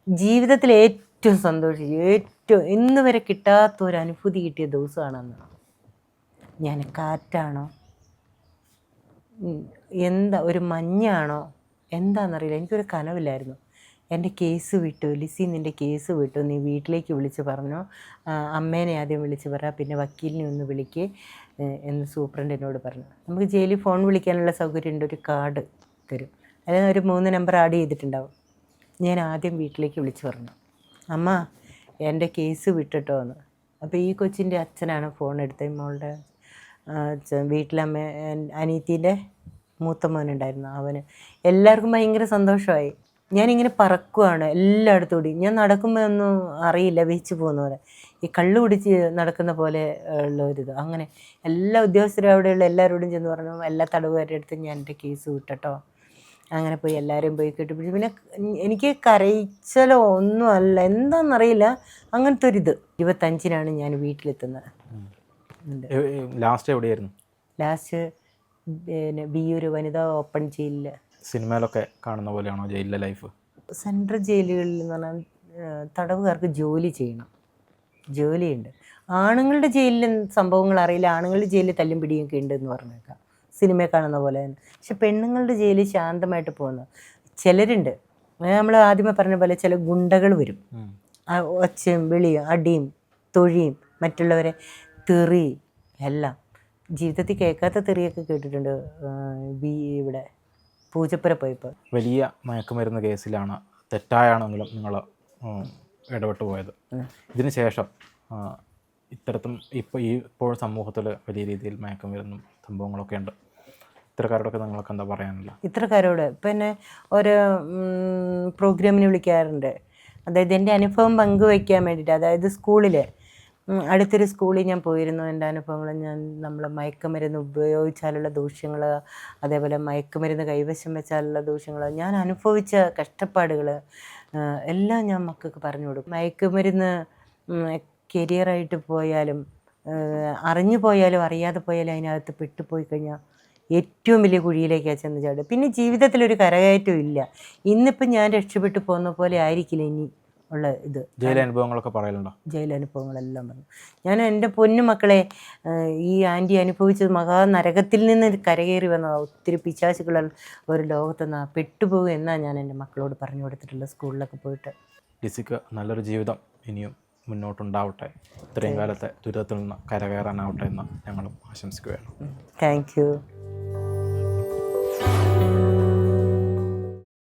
ജീവിതത്തിൽ ഏറ്റവും സന്തോഷിച്ചു, ഇന്ന് വരെ കിട്ടാത്ത ഒരു അനുഭൂതി കിട്ടിയ ദിവസമാണെന്ന്. ഞാൻ കാറ്റാണോ എന്താ ഒരു മഞ്ഞാണോ എന്താണെന്നറിയില്ല, എനിക്കൊരു കനവില്ലായിരുന്നു. എൻ്റെ കേസ് വിട്ടു, ലിസി നിൻ്റെ കേസ് വിട്ടു, നീ വീട്ടിലേക്ക് വിളിച്ച് പറഞ്ഞു, അമ്മേനെ ആദ്യം വിളിച്ച് പറ, പിന്നെ വക്കീലിനെ ഒന്ന് വിളിക്ക് എന്ന് സൂപ്രണ്ട് എന്നോട് പറഞ്ഞു. നമുക്ക് ജയിലിൽ ഫോൺ വിളിക്കാനുള്ള സൗകര്യമുണ്ട്, ഒരു കാർഡ് തരും, അതിന് ഒരു 3 നമ്പർ ആഡ് ചെയ്തിട്ടുണ്ടാവും. ഞാൻ ആദ്യം വീട്ടിലേക്ക് വിളിച്ച് പറഞ്ഞു, അമ്മ എൻ്റെ കേസ് വിട്ടിട്ടോ എന്ന്. അപ്പോൾ ഈ കൊച്ചിൻ്റെ അച്ഛനാണ് ഫോൺ എടുത്തത്, മോളുടെ വീട്ടിലമ്മ അനിയത്തിൻ്റെ മൂത്ത മോനുണ്ടായിരുന്നു, അവന്. എല്ലാവർക്കും ഭയങ്കര സന്തോഷമായി. ഞാനിങ്ങനെ പറക്കുവാണ് എല്ലായിടത്തുകൂടി. ഞാൻ നടക്കുമ്പോൾ ഒന്നും അറിയില്ല, വെച്ച് പോകുന്ന പോലെ, ഈ കള്ളു കുടിച്ച് നടക്കുന്ന പോലെ ഉള്ള ഒരിത്. അങ്ങനെ എല്ലാ ഉദ്യോഗസ്ഥരും അവിടെയുള്ള എല്ലാവരോടും ചെന്ന് പറഞ്ഞു, എല്ലാ തടവുകാരുടെ അടുത്ത് ഞാൻ എൻ്റെ കേസ് വിട്ടോ. അങ്ങനെ പോയി എല്ലാവരും പോയി കെട്ടിപ്പിടിച്ചു. പിന്നെ എനിക്ക് കരയിച്ചലോ ഒന്നും അല്ല, എന്താണെന്നറിയില്ല, അങ്ങനത്തെ ഒരിത്. 25 ഞാൻ വീട്ടിലെത്തുന്നത്. ലാസ്റ്റ് എവിടെയായിരുന്നു? ലാസ്റ്റ് പിന്നെ വിയ്യൂർ വനിതാ ഓപ്പൺ ജയിലിൽ. സിനിമയിലൊക്കെ കാണുന്ന പോലെയാണോ ജയിലിലെ ലൈഫ്? സെൻട്രൽ ജയിലുകളിൽ എന്ന് പറഞ്ഞാൽ തടവുകാർക്ക് ജോലി ചെയ്യണം, ജോലിയുണ്ട്. ആണുങ്ങളുടെ ജയിലിൽ സംഭവങ്ങൾ അറിയില്ല, ആണുങ്ങളുടെ ജയിലിൽ തല്ലും പിടിയൊക്കെ ഉണ്ടെന്ന് പറഞ്ഞേക്കാം, സിനിമയിൽ കാണുന്ന പോലെ തന്നെ. പക്ഷെ പെണ്ണുങ്ങളുടെ ജയിലിൽ ശാന്തമായിട്ട് പോകുന്നു ചിലരുണ്ട്. നമ്മൾ ആദ്യമേ പറഞ്ഞ പോലെ ചില ഗുണ്ടകൾ വരും, ഒച്ചയും വിളിയും അടിയും തൊഴിയും മറ്റുള്ളവരെ തെറി എല്ലാം. ജീവിതത്തിൽ കേൾക്കാത്ത തെറിയൊക്കെ കേട്ടിട്ടുണ്ട്. ഇവിടെ പൂജപ്പുര പോയപ്പോൾ വലിയ മയക്കുമരുന്ന് കേസിലാണ് തെറ്റായാണെങ്കിലും നിങ്ങൾ ഇടപെട്ട് പോയത്. ഇതിന് ശേഷം ഇത്തരത്തും ഇപ്പോൾ സമൂഹത്തിൽ വലിയ രീതിയിൽ മയക്കുമരുന്നും സംഭവങ്ങളൊക്കെ ഉണ്ട്. ഇത്തരക്കാരോടൊക്കെ നിങ്ങൾക്ക് എന്താ പറയാനില്ല? ഇത്തരക്കാരോട് പിന്നെ ഒരു പ്രോഗ്രാമിന് വിളിക്കാറുണ്ട്. അതായത് എൻ്റെ അനുഭവം പങ്കുവയ്ക്കാൻ വേണ്ടിയിട്ട്. അതായത് സ്കൂളിൽ അടുത്തൊരു സ്കൂളിൽ ഞാൻ പോയിരുന്നു. എൻ്റെ അനുഭവങ്ങൾ നമ്മൾ മയക്കുമരുന്ന് ഉപയോഗിച്ചാലുള്ള ദൂഷ്യങ്ങൾ, അതേപോലെ മയക്കുമരുന്ന് കൈവശം വെച്ചാലുള്ള ദൂഷ്യങ്ങൾ, ഞാൻ അനുഭവിച്ച കഷ്ടപ്പാടുകൾ എല്ലാം ഞാൻ മക്കൾക്ക് പറഞ്ഞു കൊടുക്കും. മയക്കുമരുന്ന് കരിയറായിട്ട് പോയാലും അറിഞ്ഞു പോയാലും അറിയാതെ പോയാലും അതിനകത്ത് പെട്ടുപോയി കഴിഞ്ഞാൽ ഏറ്റവും വലിയ കുഴിയിലേക്കാണ് ചെന്ന് ചാടുക. പിന്നെ ജീവിതത്തിലൊരു കരകയറ്റം ഇല്ല. ഇന്നിപ്പം ഞാൻ രക്ഷപ്പെട്ടു പോകുന്ന പോലെ ആയിരിക്കില്ല ഇനി ഉള്ള ഇത്. ജയിലനുഭവങ്ങളൊക്കെ പറയലുണ്ടോ? ജയിലനുഭവങ്ങളെല്ലാം പറഞ്ഞു. ഞാൻ എൻ്റെ പൊന്നു മക്കളെ, ഈ ആൻറ്റി അനുഭവിച്ചത് മഹാനരകത്തിൽ നിന്ന് കരകയറി വന്നതാണ്. ഒത്തിരി പിശാചുകൾ ഒരു ലോകത്ത് നിന്ന് പെട്ടുപോകും എന്നാണ് ഞാൻ എൻ്റെ മക്കളോട് പറഞ്ഞു കൊടുത്തിട്ടുള്ള സ്കൂളിലൊക്കെ പോയിട്ട്. ലിസിക്ക് നല്ലൊരു ജീവിതം ഇനിയും മുന്നോട്ടുണ്ടാവട്ടെ, ഇത്രയും കാലത്തെ ദുരിതത്തിൽ നിന്ന് കരകയറാനാവട്ടെ എന്ന് ഞങ്ങളും ആശംസിക്കുകയാണ്. Thank you.